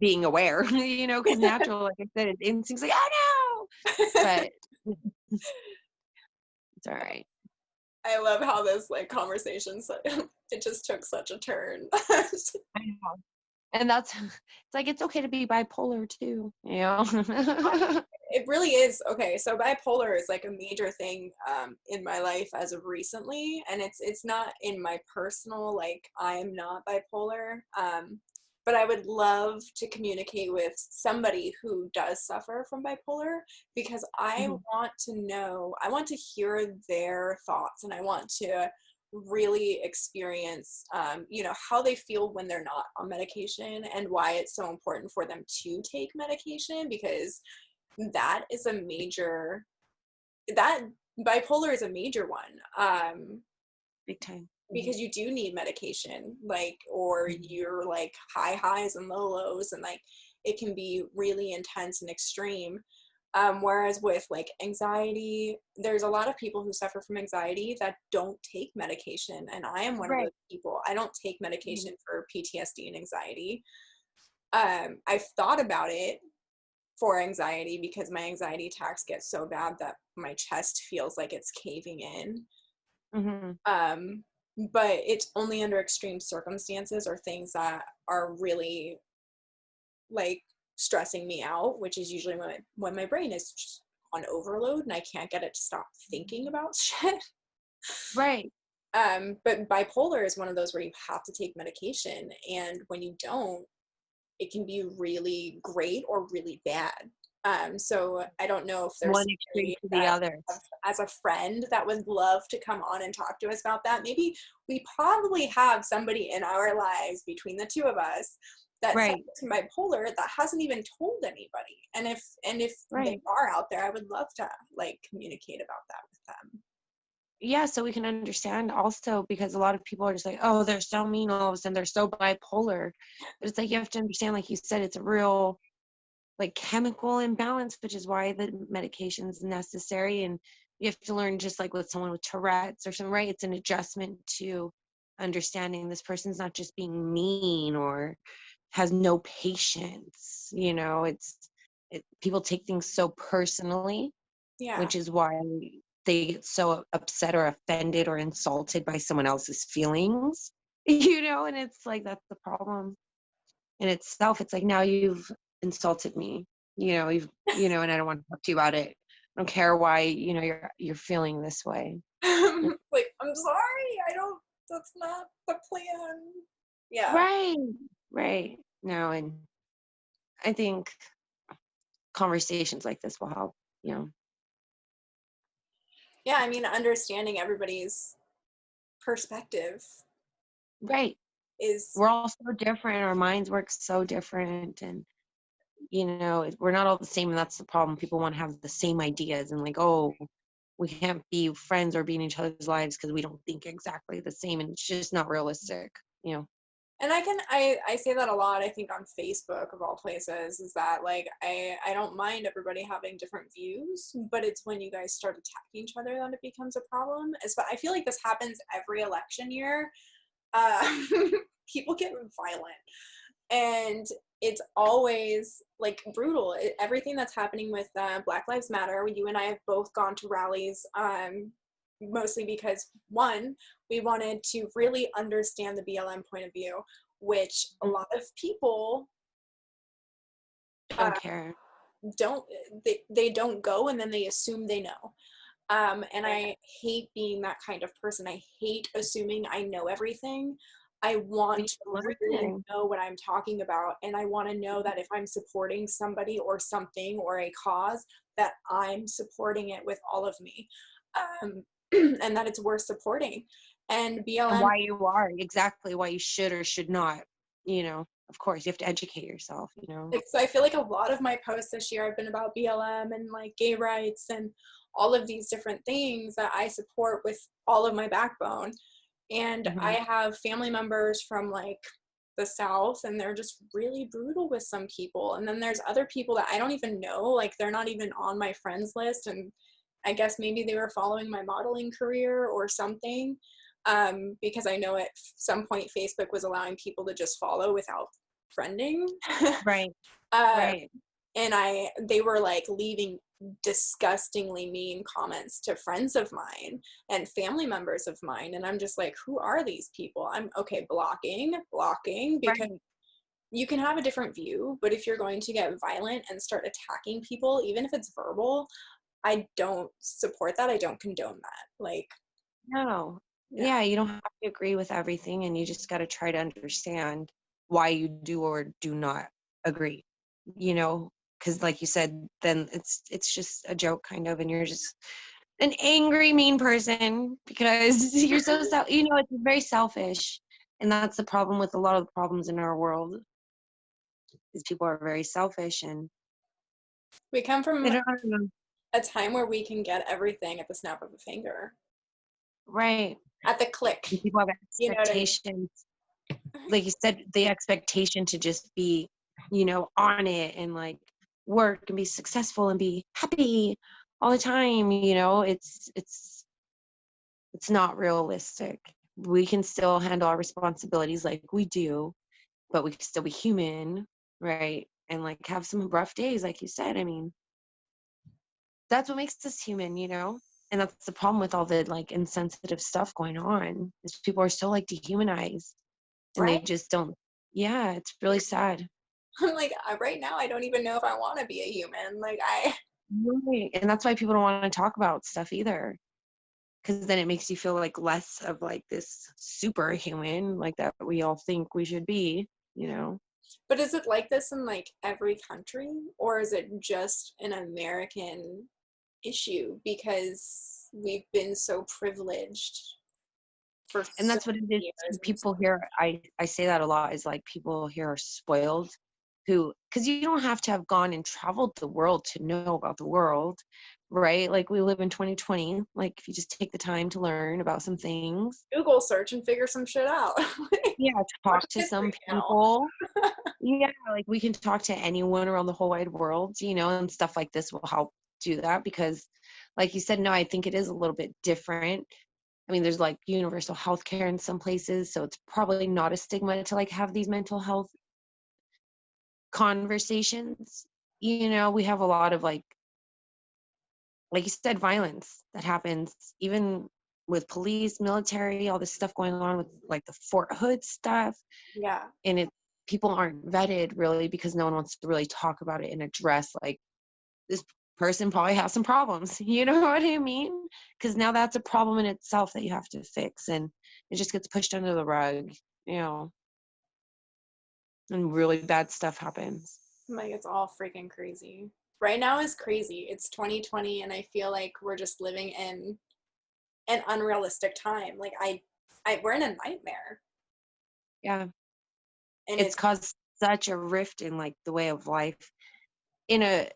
being aware, because natural, like I said, instincts like, oh no, but it's all right. I love how this like conversation, it just took such a turn. I know. And it's like, it's okay to be bipolar too, It really is. Okay, so bipolar is like a major thing in my life as of recently, and it's not in my personal, like I am not bipolar, but I would love to communicate with somebody who does suffer from bipolar, because I Mhm. want to know, I want to hear their thoughts, and I want to really experience how they feel when they're not on medication, and why it's so important for them to take medication, because that is a major, that bipolar is a major one, Big time. because you do need medication, like, or Mhm. you're like high highs and low lows, and like it can be really intense and extreme. Whereas with like anxiety, there's a lot of people who suffer from anxiety that don't take medication, and I am one of Right. those people. I don't take Mhm. medication for PTSD and anxiety. I've thought about it for anxiety, because my anxiety attacks get so bad that my chest feels like it's caving in. Mhm. Um, but it's only under extreme circumstances or things that are really like stressing me out, which is usually when my brain is just on overload and I can't get it to stop thinking about shit. Right. But bipolar is one of those where you have to take medication, and when you don't, it can be really great or really bad. So I don't know if there's One extreme somebody to the that, other. as a friend, that would love to come on and talk to us about that. Maybe we probably have somebody in our lives between the two of us that Right. suffers from bipolar that hasn't even told anybody. And if they Right. are out there, I would love to like communicate about that with them. Yeah, so we can understand also, because a lot of people are just like, oh, they're so mean all of a sudden, they're so bipolar. But it's like you have to understand, like you said, it's a real like chemical imbalance, which is why the medication is necessary. And you have to learn, just like with someone with Tourette's or something, right? It's an adjustment to understanding this person's not just being mean or has no patience. People take things so personally, Yeah. which is why they get so upset or offended or insulted by someone else's feelings. And it's like that's the problem in itself. It's like, now you've insulted me, and I don't want to talk to you about it. I don't care why, you're feeling this way. Like, I'm sorry, I don't, that's not the plan. Yeah. Right, right. No, and I think conversations like this will help, Yeah, I mean, understanding everybody's perspective right. is, We're all so different. Our minds work so different. And we're not all the same, and that's the problem. People want to have the same ideas, and like, oh, we can't be friends or be in each other's lives because we don't think exactly the same, and it's just not realistic. and I say that a lot, I think, on Facebook of all places, is that like I don't mind everybody having different views, but it's when you guys start attacking each other that it becomes a problem. I feel like this happens every election year. Uh, people get violent, and it's always like brutal. Everything that's happening with Black Lives Matter, you and I have both gone to rallies, mostly because, one, we wanted to really understand the BLM point of view, which a lot of people uh, Don't care. don't, they don't go, and then they assume they know. And Right. I hate being that kind of person. I hate assuming I know everything. I We want need to to really learn. know what I'm talking about. And I want to know that if I'm supporting somebody or something or a cause, that I'm supporting it with all of me. and that it's worth supporting. And And BLM, why you are, exactly why you should or should not, of course, you have to educate yourself. so I feel like a lot of my posts this year have been about BLM and like gay rights and all of these different things that I support with all of my backbone. And I Hmm. have family members from like the South, and they're just really brutal with some people. And then there's other people that I don't even know, like they're not even on my friends list. And I guess maybe they were following my modeling career or something, because I know at some point Facebook was allowing people to just follow without friending. Right, uh, right. and they were like leaving disgustingly mean comments to friends of mine and family members of mine, and I'm just like, who are these people? I'm okay blocking, because Right. you can have a different view, but if you're going to get violent and start attacking people, even if it's verbal, I don't support that. I don't condone that. Like, No. no. Yeah, you don't have to agree with everything, and you just got to try to understand why you do or do not agree. Because like you said, then it's just a joke kind of, and you're just an angry, mean person because you're so it's very selfish, and that's the problem with a lot of the problems in our world is people are very selfish and We come they from don't, I don't know. a time where we can get everything at the snap of a finger, Right. at the click. And people have You know what I mean? expectations, like you said, the expectation to just be, on it and like work and be successful and be happy all the time. It's not realistic. We can still handle our responsibilities like we do, but we can still be human, right? And like have some rough days, like you said. I mean, that's what makes us human. And that's the problem with all the like insensitive stuff going on is people are so like dehumanized and Right? they just don't. Yeah, it's really sad. I'm like, right now, I don't even know if I want to be a human. Like, Right. And that's why people don't want to talk about stuff either, because then it makes you feel like less of like this superhuman like that we all think we should be. but is it like this in like every country, or is it just an American issue because we've been so privileged for And so that's what it is. many years? And People here, I say that a lot, is like people here are spoiled, because you don't have to have gone and traveled the world to know about the world, right? Like we live in 2020. Like if you just take the time to learn about some things, Google search and figure some shit out. yeah, to Watch talk a to History some Channel. people. Yeah, like we can talk to anyone around the whole wide world, and stuff like this will help do that because, like you said, no, I think it is a little bit different. I mean, there's like universal health care in some places, so it's probably not a stigma to like have these mental health conversations. We have a lot of like you said, violence that happens even with police, military, all this stuff going on with like the Fort Hood stuff. Yeah. And people aren't vetted really because no one wants to really talk about it and address like this person probably has some problems. You know what I mean? Because now that's a problem in itself that you have to fix, and it just gets pushed under the rug, you know, and really bad stuff happens. Like, it's all freaking crazy. Right now is crazy. It's 2020, and I feel like we're just living in an unrealistic time. Like, we're in a nightmare, Yeah, and it's it's caused such a rift in like the way of life. In a,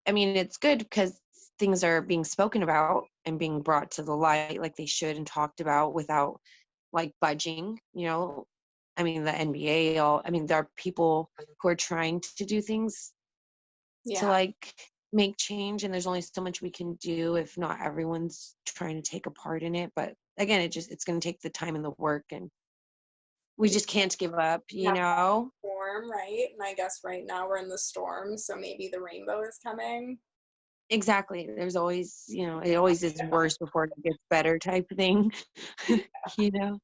I mean, it's good because things are being spoken about and being brought to the light like they should and talked about without like budging. I mean, the NBA, I mean, there are people who are trying to do things to yeah. like make change, and there's only so much we can do if not everyone's trying to take a part in it. But again, it's going to take the time and the work, and we just can't give up, We you have that know? storm, right? And I guess right now we're in the storm, so maybe the rainbow is coming. Exactly. There's always, it always is worse before it gets better type thing, you know?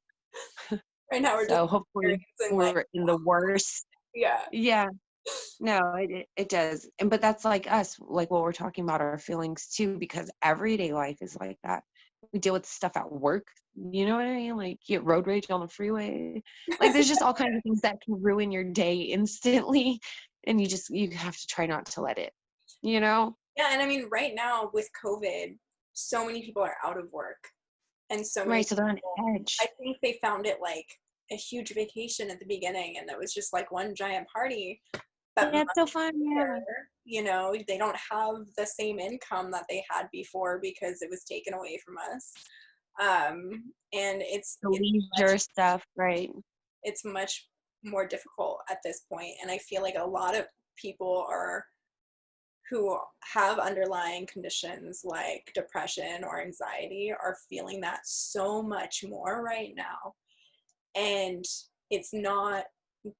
Right now we're just So hopefully experiencing like, we're in the worst. yeah. Yeah. No, it does. But that's like us, like what we're talking about, our feelings too, because everyday life is like that. We deal with stuff at work, you know what I mean? Like you get road rage on the freeway. Like there's just all kinds of things that can ruin your day instantly. And you have to try not to let it, you know? Yeah, and I mean, right now with COVID, so many people are out of work, and so many Right. So they're on people, edge. I think they found it like a huge vacation at the beginning, and it was just like one giant party. But Yeah, it's so months fun. Yeah. later, you know, they don't have the same income that they had before because it was taken away from us. And The leisure stuff. Right. it's much more difficult at this point. And I feel like a lot of people are who have underlying conditions like depression or anxiety are feeling that so much more right now. And it's not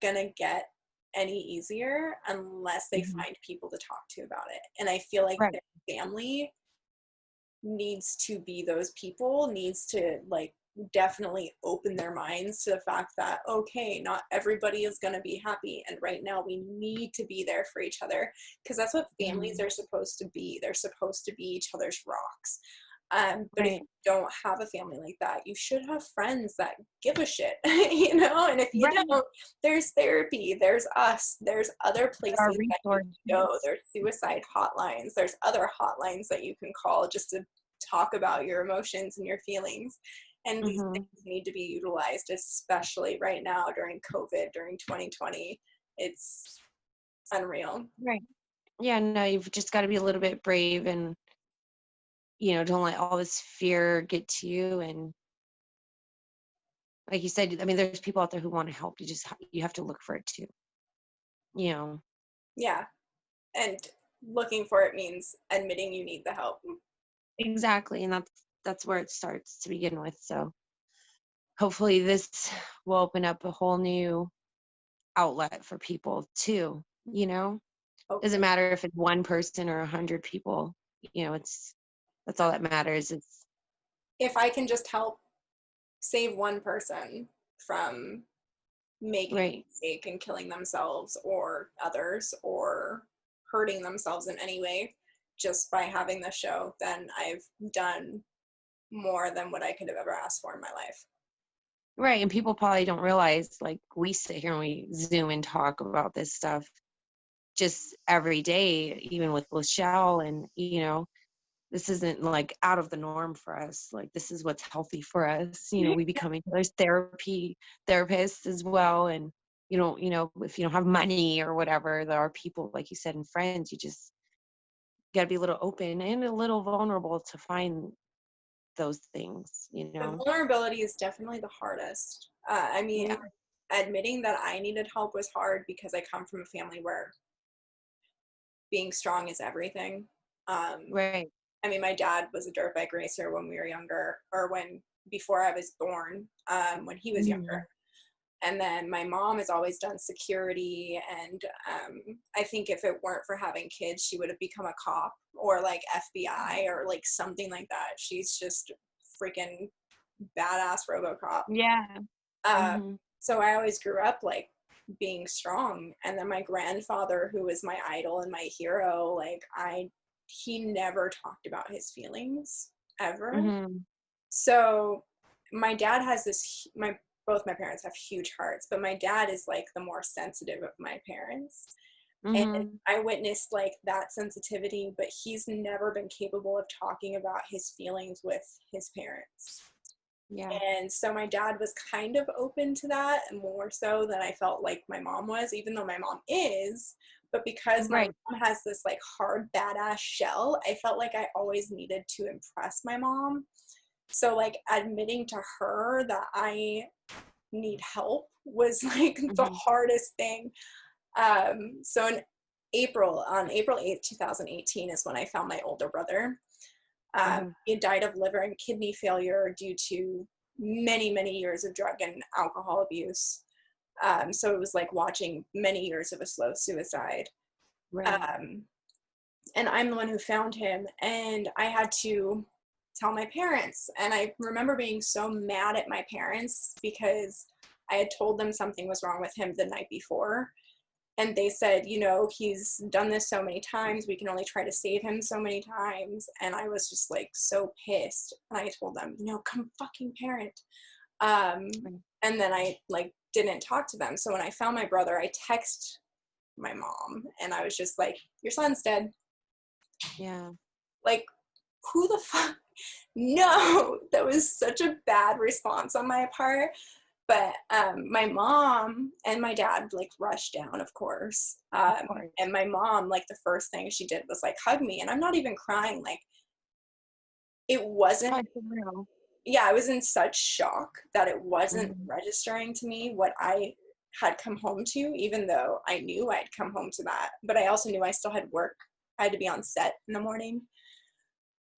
gonna get any easier unless they Mhm. find people to talk to about it. And I feel like Right. their family needs to be those people, needs to like definitely open their minds to the fact that, okay, not everybody is going to be happy, and right now we need to be there for each other, because that's what families Mhm. are supposed to be. They're supposed to be each other's rocks. But if Right. you don't have a family like that, you should have friends that give a shit, you know. And if you Right. don't, there's therapy, there's us, there's other There are places that you can go, resources. there's suicide hotlines, there's other hotlines that you can call just to talk about your emotions and your feelings. And these Hmm. things need to be utilized, especially right now during COVID, during 2020. It's unreal. Right. Yeah, no, you've just got to be a little bit brave and, don't let all this fear get to you. And like you said, I mean, there's people out there who want to help. You have to look for it too, you know. Yeah. And looking for it means admitting you need the help. Exactly. And that's where it starts to begin with. So hopefully this will open up a whole new outlet for people too, you know. Doesn't Hopefully. matter if it's one person or 100 people, that's all that matters. It's If I can just help save one person from making a right. mistake and killing themselves or others or hurting themselves in any way just by having the show, then I've done more than what I could have ever asked for in my life. Right. And people probably don't realize, like, we sit here and we Zoom and talk about this stuff just every day, even with Lachelle. And, this isn't like out of the norm for us. Like, this is what's healthy for us. We become each other's therapists as well. And, if you don't have money or whatever, there are people, like you said, and friends, you just got to be a little open and a little vulnerable to find those things. The vulnerability is definitely the hardest. I Yeah. mean, admitting that I needed help was hard because I come from a family where being strong is everything. Um, Right. I mean, my dad was a dirt bike racer when we were younger, or before I was born, when he was younger. Mhm. And then my mom has always done security, and I think if it weren't for having kids, she would have become a cop or like FBI or like something like that. She's just freaking badass RoboCop. Yeah. Uh, Mhm. so I always grew up like being strong. And then my grandfather, who was my idol and my hero, he never talked about his feelings ever. Mhm. So my dad has both my parents have huge hearts, but my dad is like the more sensitive of my parents. And Mhm. I witnessed like that sensitivity, but he's never been capable of talking about his feelings with his parents. Yeah. And so my dad was kind of open to that, and more so than I felt like my mom was, even though my mom is. But because my Right. mom has this like hard, badass shell, I felt like I always needed to impress my mom. So like admitting to her that I need help was like the Mhm. hardest thing. So on April 8th, 2018 is when I found my older brother. Mhm. He had died of liver and kidney failure due to many, many years of drug and alcohol abuse. So it was like watching many years of a slow suicide. Right. Um, and I'm the one who found him, and I had to tell my parents. And I remember being so mad at my parents because I had told them something was wrong with him the night before, and they said, he's done this so many times, we can only try to save him so many times. And I was just like so pissed, and I told them, come fucking parent. um, Right. and then I like didn't talk to them. So when I found my brother, I text my mom, and I was just like, your son's dead. Yeah. Like, who the fuck no, that was such a bad response on my part. But my mom and my dad like rushed down, of course. Of course. And my mom, like the first thing she did was like hug me, and I'm not even crying. Like it wasn't. That's real. Yeah, I was in such shock that it wasn't Mhm. registering to me what I had come home to, even though I knew I'd come home to that. But I also knew I still had work. I had to be on set in the morning.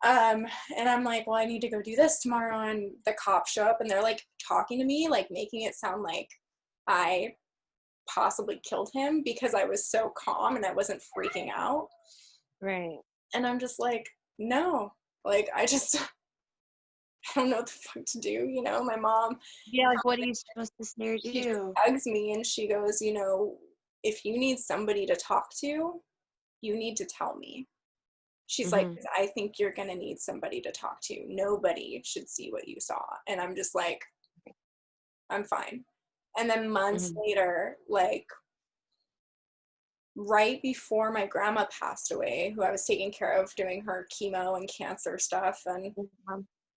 And I'm like, well, I need to go do this tomorrow. And the cops show up and they're like talking to me, like making it sound like I possibly killed him because I was so calm and I wasn't freaking out. Right. And I'm just like, no, like I just, I don't know what the fuck to do. You know, my mom Yeah, like what are you supposed to say or she just do? hugs me and she goes, you know, if you need somebody to talk to, you need to tell me. She's like, Hmm. I think you're going to need somebody to talk to. Nobody should see what you saw. And I'm just like, I'm fine. And then months Hmm. later, like right before my grandma passed away, who I was taking care of doing her chemo and cancer stuff, and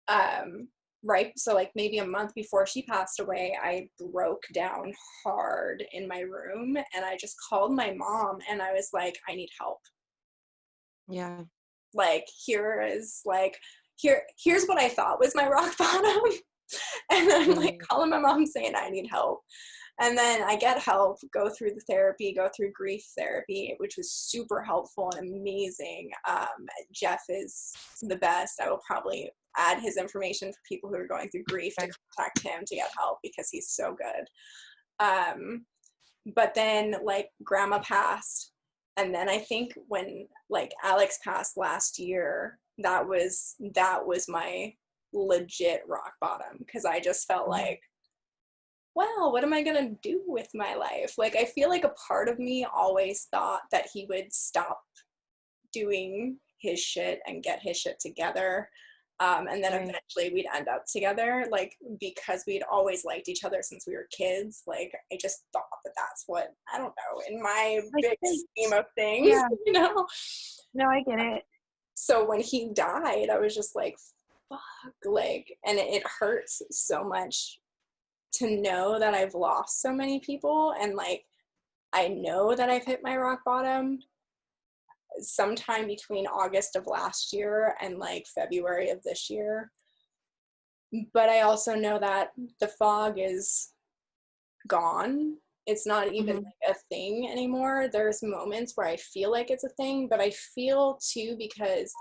um right, so like maybe a month before she passed away, I broke down hard in my room and I just called my mom and I was like, I need help. Yeah. Like here's what I thought was my rock bottom. And I'm like Mhm. calling my mom saying I need help. And then I get help, go through the therapy, go through grief therapy, which was super helpful and amazing. Jeff is the best. I will probably add his information for people who are going through grief to contact him to get help because he's so good. But then like grandma passed. And then I think when like Alex passed last year, that was my legit rock bottom because I just felt Mhm. like, well, what am I going to do with my life? Like, I feel like a part of me always thought that he would stop doing his shit and get his shit together. And then Right. eventually we'd end up together, like, because we'd always liked each other since we were kids. Like, I just thought that that's what, I don't know, in my I big think, scheme of things, yeah, you know? no, I get it. So when he died, I was just like, fuck, like, and it hurts so much to know that I've lost so many people, and like I know that I've hit my rock bottom sometime between August of last year and like February of this year. But I also know that the fog is gone. It's not even Hmm. like a thing anymore. There's moments where I feel like it's a thing, but I feel too because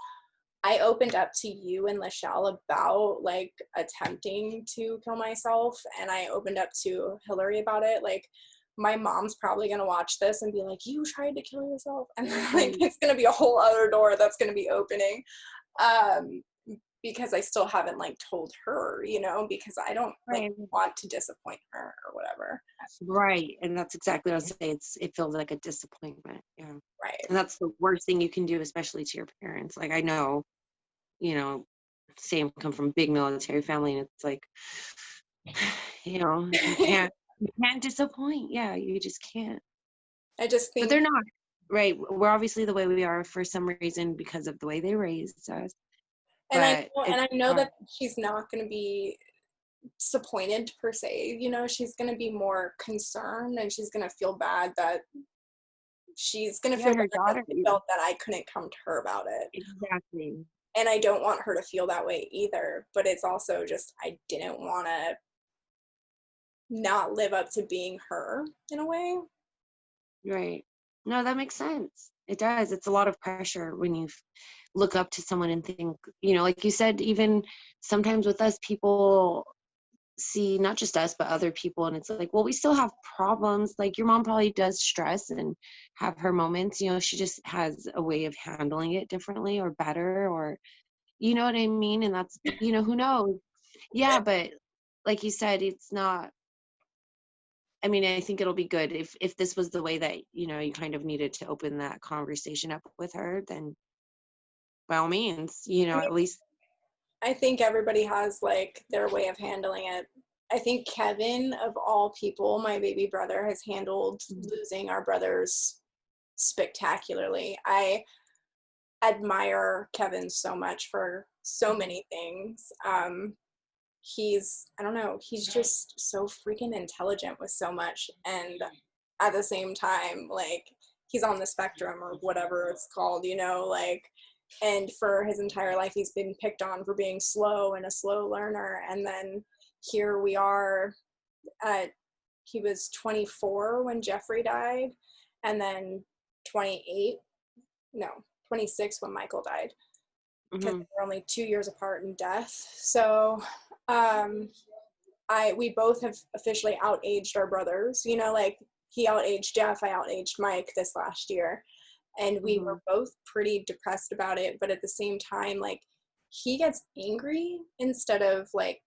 I opened up to you and Lachelle about like attempting to kill myself, and I opened up to Hillary about it. Like, my mom's probably gonna watch this and be like, "You tried to kill yourself," and then, like Right. it's gonna be a whole other door that's gonna be opening. Um, because I still haven't like told her, you know, because I don't like Right. want to disappoint her or whatever. Right. And that's exactly what I was saying. It feels like a disappointment. Yeah. Right. And that's the worst thing you can do, especially to your parents. Like I know, you know, same come from big military family, and it's like, you can't disappoint. Yeah, you just can't. I just But they're think, not. Right. We're obviously the way we are for some reason because of the way they raised us. But and it's I know hard. that she's not going to be disappointed per se, you know, she's going to be more concerned and she's going to feel bad that Yeah, her I daughter. felt that I couldn't come to her about it. Exactly. And I don't want her to feel that way either, but it's also just I didn't want to not live up to being her in a way. Right. No, that makes sense. It does. It's a lot of pressure when you look up to someone and think, like you said, even sometimes with us, people see not just us, but other people. And it's like, well, we still have problems. Like your mom probably does stress and have her moments. She just has a way of handling it differently or better, or, you know what I mean? And that's, who knows? Yeah. But like you said, it's not. I mean, I think it'll be good if this was the way that, you kind of needed to open that conversation up with her, then by all means, I mean, at least. I think everybody has like their way of handling it. I think Kevin, of all people, my baby brother, has handled losing our brothers spectacularly. admire Kevin so much for so many things. I don't know, he's just so freaking intelligent with so much. And at the same time, like, he's on the spectrum or whatever it's called, like, and for his entire life, he's been picked on for being slow and a slow learner. And then here we are at, he was 24 when Jeffrey died, and then 28, no, 26 when Michael died, because Mm-hmm. we're only 2 years apart in death. So we both have officially outaged our brothers. Like, he outaged Jeff, I outaged Mike this last year, and we Mm-hmm. were both pretty depressed about it. But at the same time, like, he gets angry instead of like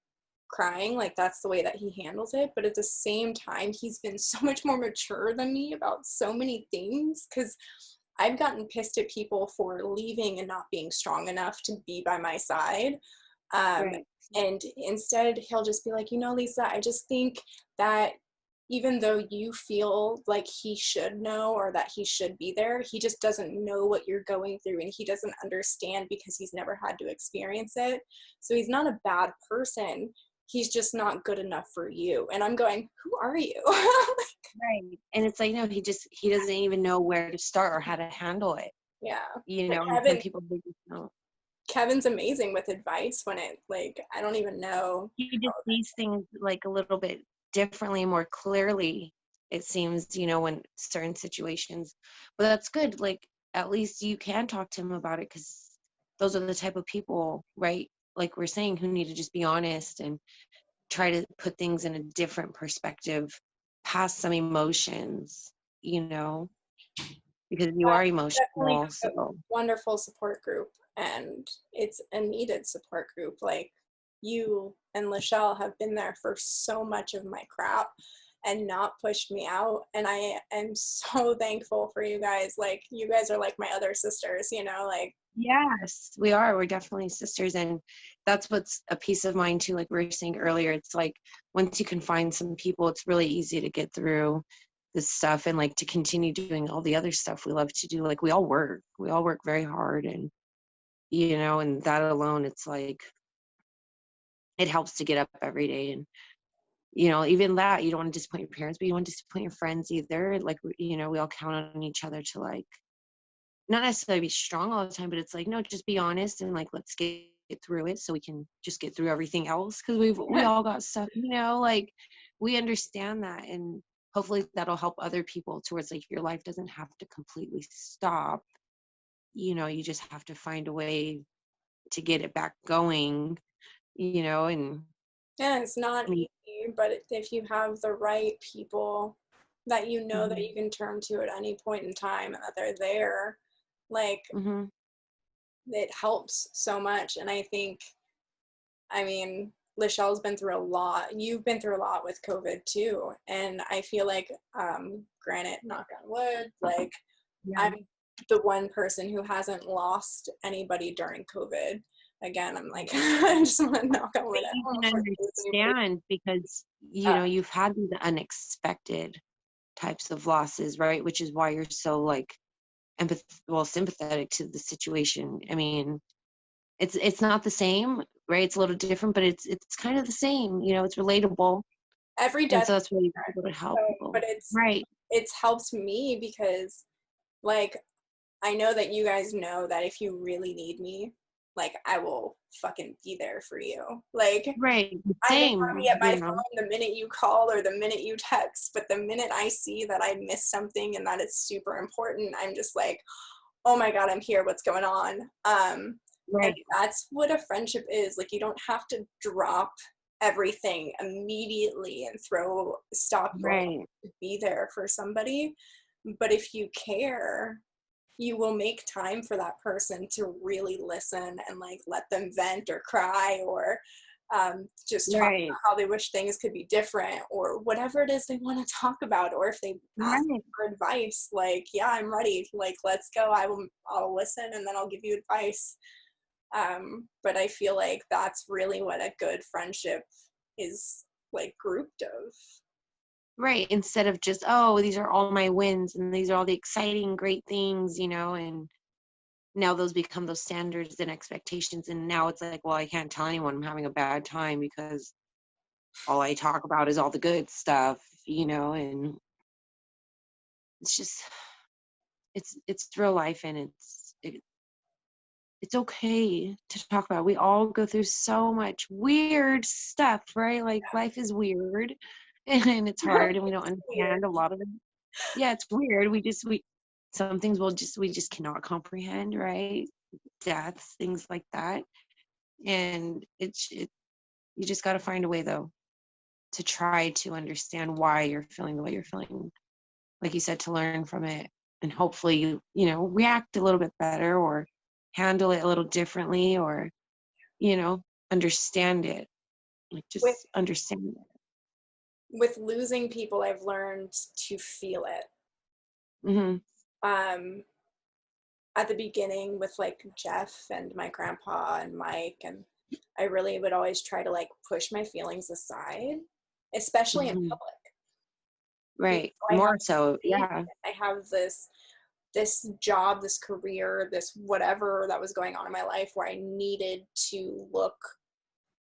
crying. Like, that's the way that he handles it. But at the same time, he's been so much more mature than me about so many things, because I've gotten pissed at people for leaving and not being strong enough to be by my side. Um, Right. and instead, he'll just be like, Lisa, I just think that even though you feel like he should know or that he should be there, he just doesn't know what you're going through, and he doesn't understand because he's never had to experience it. So he's not a bad person. He's just not good enough for you. And I'm going, who are you? Right. And it's like, no, he doesn't even know where to start or how to handle it. Yeah. But And some people, they just don't. Kevin's amazing with advice when it, like, I don't even know. He just sees things like a little bit differently, more clearly, it seems, when certain situations. But that's good. Like, at least you can talk to him about it, because those are the type of people, right? Like we're saying, who need to just be honest and try to put things in a different perspective, past some emotions, because you are Definitely emotional. a So, wonderful support group, and it's a needed support group. Like, you and Lachelle have been there for so much of my crap and not pushed me out, and I am so thankful for you guys. Like, you guys are like my other sisters, like. yes, we are. We're definitely sisters. And that's what's a piece of mind too. Like we were saying earlier, it's like once you can find some people, it's really easy to get through this stuff and like to continue doing all the other stuff we love to do. Like we all work very hard, and and that alone, it's like it helps to get up every day. And even that, you don't want to disappoint your parents, but you don't want to disappoint your friends either. Like we all count on each other to like not necessarily be strong all the time, but it's like, no, just be honest and like let's get through it so we can just get through everything else, because we all got stuff, like we understand that. And hopefully that'll help other people towards like your life doesn't have to completely stop. You just have to find a way to get it back going, and Yeah, it's not I easy, but if you have the right people that that mhm, you can turn to at any point in time and that they're there, like, mhm, it helps so much. And I think, I mean, Lachelle's been through a lot. You've been through a lot with COVID too. And I feel like, granted, knock on wood, like, yeah. I'm the one person who hasn't lost anybody during COVID. Again, I'm like, I just want to knock on But wood. I you don't want can to lose anybody. understand because Uh, you've had these unexpected types of losses, right? Which is why you're so like sympathetic to the situation. I mean, it's not the same, right? It's a little different, but it's kind of the same. It's relatable, every and death so is that's really different. able to help So, people, but right? it's helped me because, like, I know that you guys know that if you really need me, like, I will fucking be there for you. Like, Right. I may not Same. be at my phone the minute you call or the minute you text, but the minute I see that I missed something and that it's super important, I'm just like, oh my God, I'm here. What's going on? And Right. that's what a friendship is. Like, you don't have to drop everything immediately and stop your life Right. to be there for somebody. But if you care, you will make time for that person to really listen and like let them vent or cry or just talk Right. about how they wish things could be different or whatever it is they want to talk about. Or if they ask Right. for advice, like, yeah, I'm ready, like, let's go. I'll listen and then I'll give you advice. But I feel like that's really what a good friendship is, like, grouped of. Right. Instead of just, oh, these are all my wins and these are all the exciting, great things, and now those become those standards and expectations, and now it's like, well, I can't tell anyone I'm having a bad time because all I talk about is all the good stuff, and it's just it's real life, and it's okay to talk about. We all go through so much weird stuff, right? Like life is weird and it's hard and we don't Weird. understand a lot of it. Yeah, it's weird. We some things we just cannot comprehend, right? Deaths, things like that. And you just got to find a way though to try to understand why you're feeling the way you're feeling. Like you said, to learn from it and hopefully react a little bit better or handle it a little differently or understand it, like with just understand it. with losing people, I've learned to feel it. Hmm. um at the beginning with like Jeff and my grandpa and Mike, and I really would always try to like push my feelings aside, especially in Hmm. public, because Right, I have more so, faith, yeah. I have this job, this career, this whatever that was going on in my life where I needed to look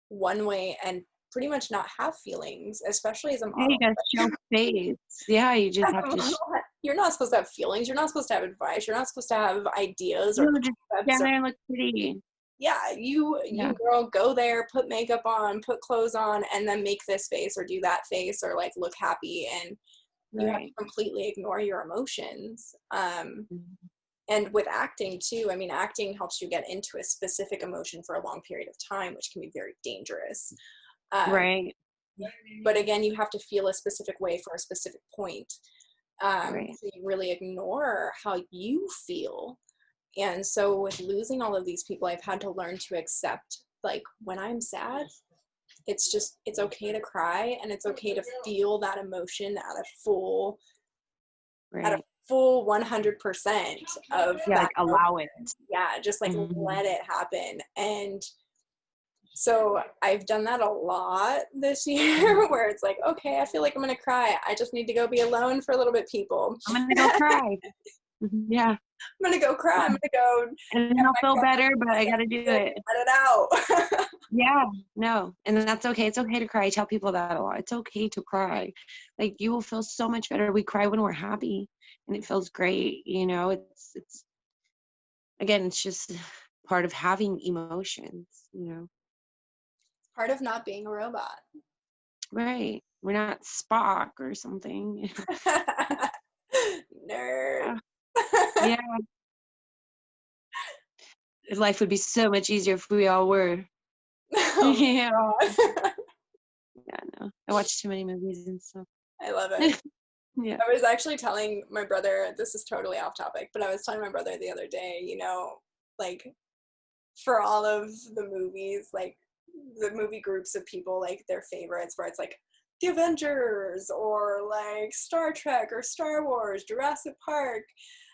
one way and pretty much not have feelings, especially as a Yeah, you model. gotta show face. Yeah, you just As have a to model, you're not supposed to have feelings. You're not supposed to have advice. You're not supposed to have ideas or just concepts. stand Or there and look pretty. yeah, Yeah, you girl, go there, put makeup on, put clothes on, and then make this face or do that face or like look happy, and you have to right. completely ignore your emotions. Mhm. And with acting too, I mean, acting helps you get into a specific emotion for a long period of time, which can be very dangerous. Um, Right, but again, you have to feel a specific way for a specific point. right. So you really ignore how you feel. And so with losing all of these people, I've had to learn to accept, like, when I'm sad, it's okay to cry, and it's okay to feel that emotion at a Right. full 100% of Yeah, that like allow it. emotion. Yeah, just like Mhm. let it happen. And so I've done that a lot this Mhm. year where it's like, okay, I feel like I'm gonna cry. I just need to go be alone for a little bit, people. I'm gonna go cry. Mhm. Yeah, I'm gonna go cry. I'm gonna go and then get I'll my feel God, better, but I gotta do let it. it out. Yeah, no, and that's okay. It's okay to cry. I tell people that a lot. It's okay to cry. Like you will feel so much better. We cry when we're happy, and it feels great. It's again, it's just part of having emotions. Part of not being a robot. Right. We're not Spock or something. Nerd. Yeah. Yeah. Life would be so much easier if we all were. Oh Yeah. my God. Yeah, no. I watch too many movies and stuff. I love it. Yeah. I was actually telling my brother, this is totally off topic, but I was telling my brother the other day, like for all of the movies, like the movie groups of people, like their favorites, where it's like the Avengers or like Star Trek or Star Wars, Jurassic Park,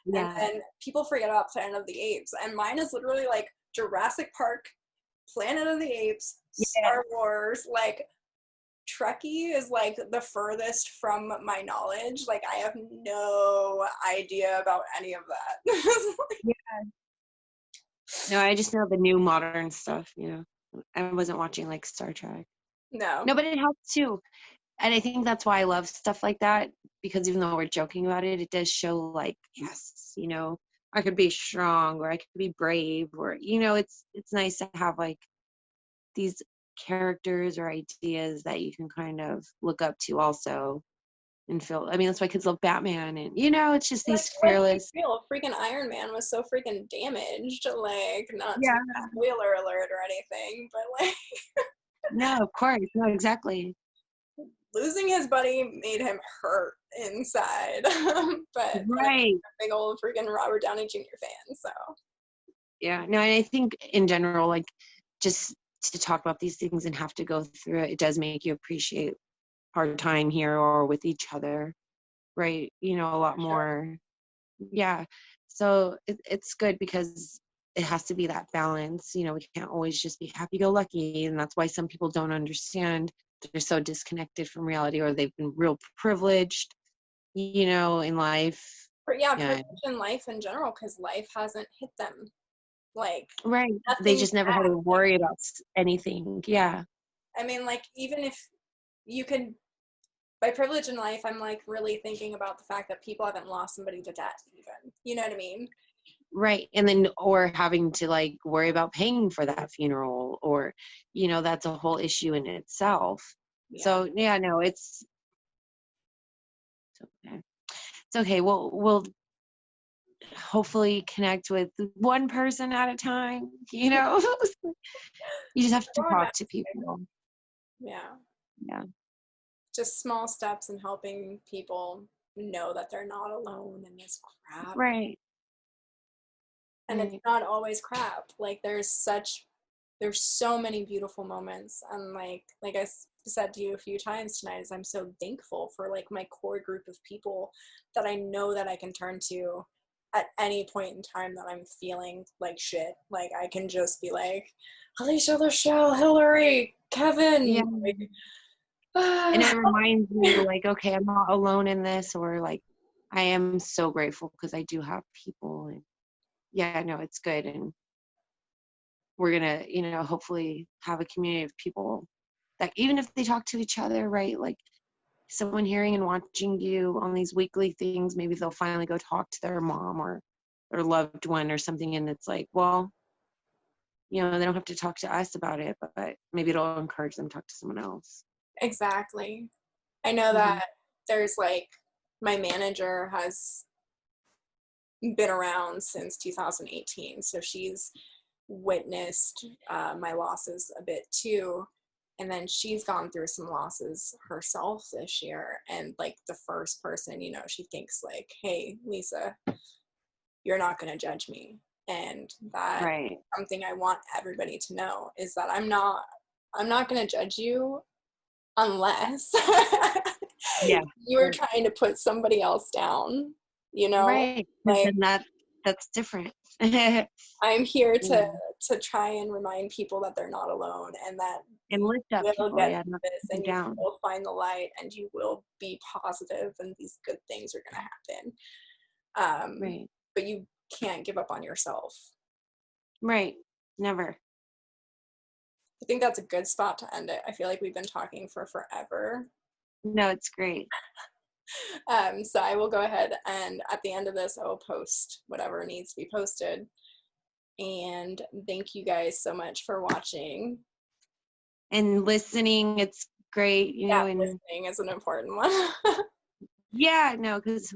and Yeah. then people forget about Planet of the Apes, and mine is literally like Jurassic Park, Planet of the Apes, Yeah. Star Wars, like Trekkie is like the furthest from my knowledge. Like I have no idea about any of that. Yeah. No, I just know the new modern stuff. I wasn't watching like Star Trek. No. No, but it helps too. And I think that's why I love stuff like that, because even though we're joking about it, it does show like, yes, I could be strong or I could be brave or it's nice to have like these characters or ideas that you can kind of look up to also and feel. I mean, that's why kids love Batman and it's just Like, these let's be fearless. real, freaking Iron Man was so freaking damaged. Like, not to Yeah. spoiler alert or anything, but like No, of course. No, exactly. losing his buddy made him hurt inside. But I'm a Right. big old freaking Robert Downey Jr. fan, so Yeah. No, and I think in general, like just to talk about these things and have to go through it, it does make you appreciate our time here or with each other, right? A lot for sure. more. Yeah. So it's good because it has to be that balance. We can't always just be happy go lucky. And that's why some people don't understand. They're so disconnected from reality or they've been real privileged in life. Yeah, Yeah. privilege in life in general, because life hasn't hit them. Like, Right. They nothing just never had bad. to worry about anything. Yeah. I mean, like, even if you could, by privilege in life, I'm like really thinking about the fact that people haven't lost somebody to death even. You know what I mean? Right. And then, or having to like worry about paying for that funeral, or, that's a whole issue in itself. Yeah. So yeah, no, it's okay. It's okay. We'll hopefully connect with one person at a time, You just have to Going talk back, to people. yeah. Yeah. Just small steps in helping people know that they're not alone in this crap. Right. And it's Right. not always crap. Like, there's so many beautiful moments. And like I said to you a few times tonight, is I'm so thankful for like my core group of people that I know that I can turn to at any point in time that I'm feeling like shit. Like, I can just be like, Alicia, Lachelle, Hillary, Yeah. Kevin, like, And it reminds me like, okay, I'm not alone in this, or like, I am so grateful because I do have people. And yeah, no, it's good. And we're gonna, hopefully have a community of people that, even if they talk to each other, right? Like, someone hearing and watching you on these weekly things, maybe they'll finally go talk to their mom or their loved one or something. And it's like, well, they don't have to talk to us about it, but maybe it'll encourage them to talk to someone else. exactly. I know Mm-hmm. that there's like, my manager has been around since 2018, so she's witnessed my losses a bit too. And then she's gone through some losses herself this year. And like, the first person, she thinks like, hey, Lisa, you're not going to judge me. And that Right. something I want everybody to know is that I'm not going to judge you unless Yeah. you're trying to put somebody else down, Right. Because like, then that's different. Yeah. I'm here to try and remind people that they're not alone, and that And lift up you will people. get Yeah. through Not this, put them and you down. will find the light, and you will be positive, and these good things are going to happen. Right. But you can't give up on yourself. Right. Never. I think that's a good spot to end it. I feel like we've been talking for forever. No, it's great. So I will go ahead, and at the end of this, I will post whatever needs to be posted. And thank you guys so much for watching. And listening, it's great, Yeah, and listening is an important one. yeah, no, because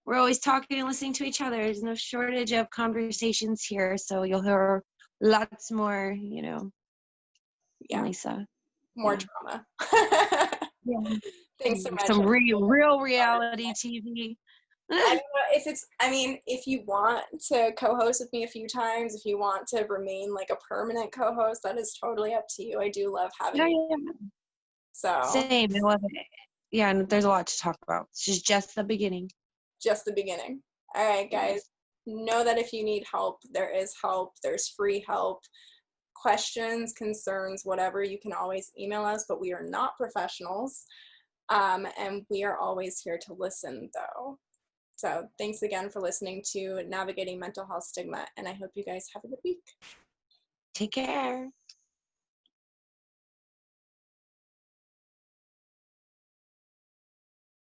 we're always talking and listening to each other. There's no shortage of conversations here. So you'll hear lots more, from Yeah, Lisa. more Yeah. trauma. Yeah. Thanks so much. Some real reality TV. I don't know if if you want to co-host with me a few times, if you want to remain like a permanent co-host, that is totally up to you. I do love having Yeah, you. yeah. So, Same. I love it. Yeah, and there's a lot to talk about. It's just the beginning. just the beginning. All right, guys. Yes. Know that if you need help, there is help. There's free help. Questions, concerns, whatever, you can always email us, but we are not professionals. And we are always here to listen, though. So thanks again for listening to Navigating Mental Health Stigma, and I hope you guys have a good week. Take care.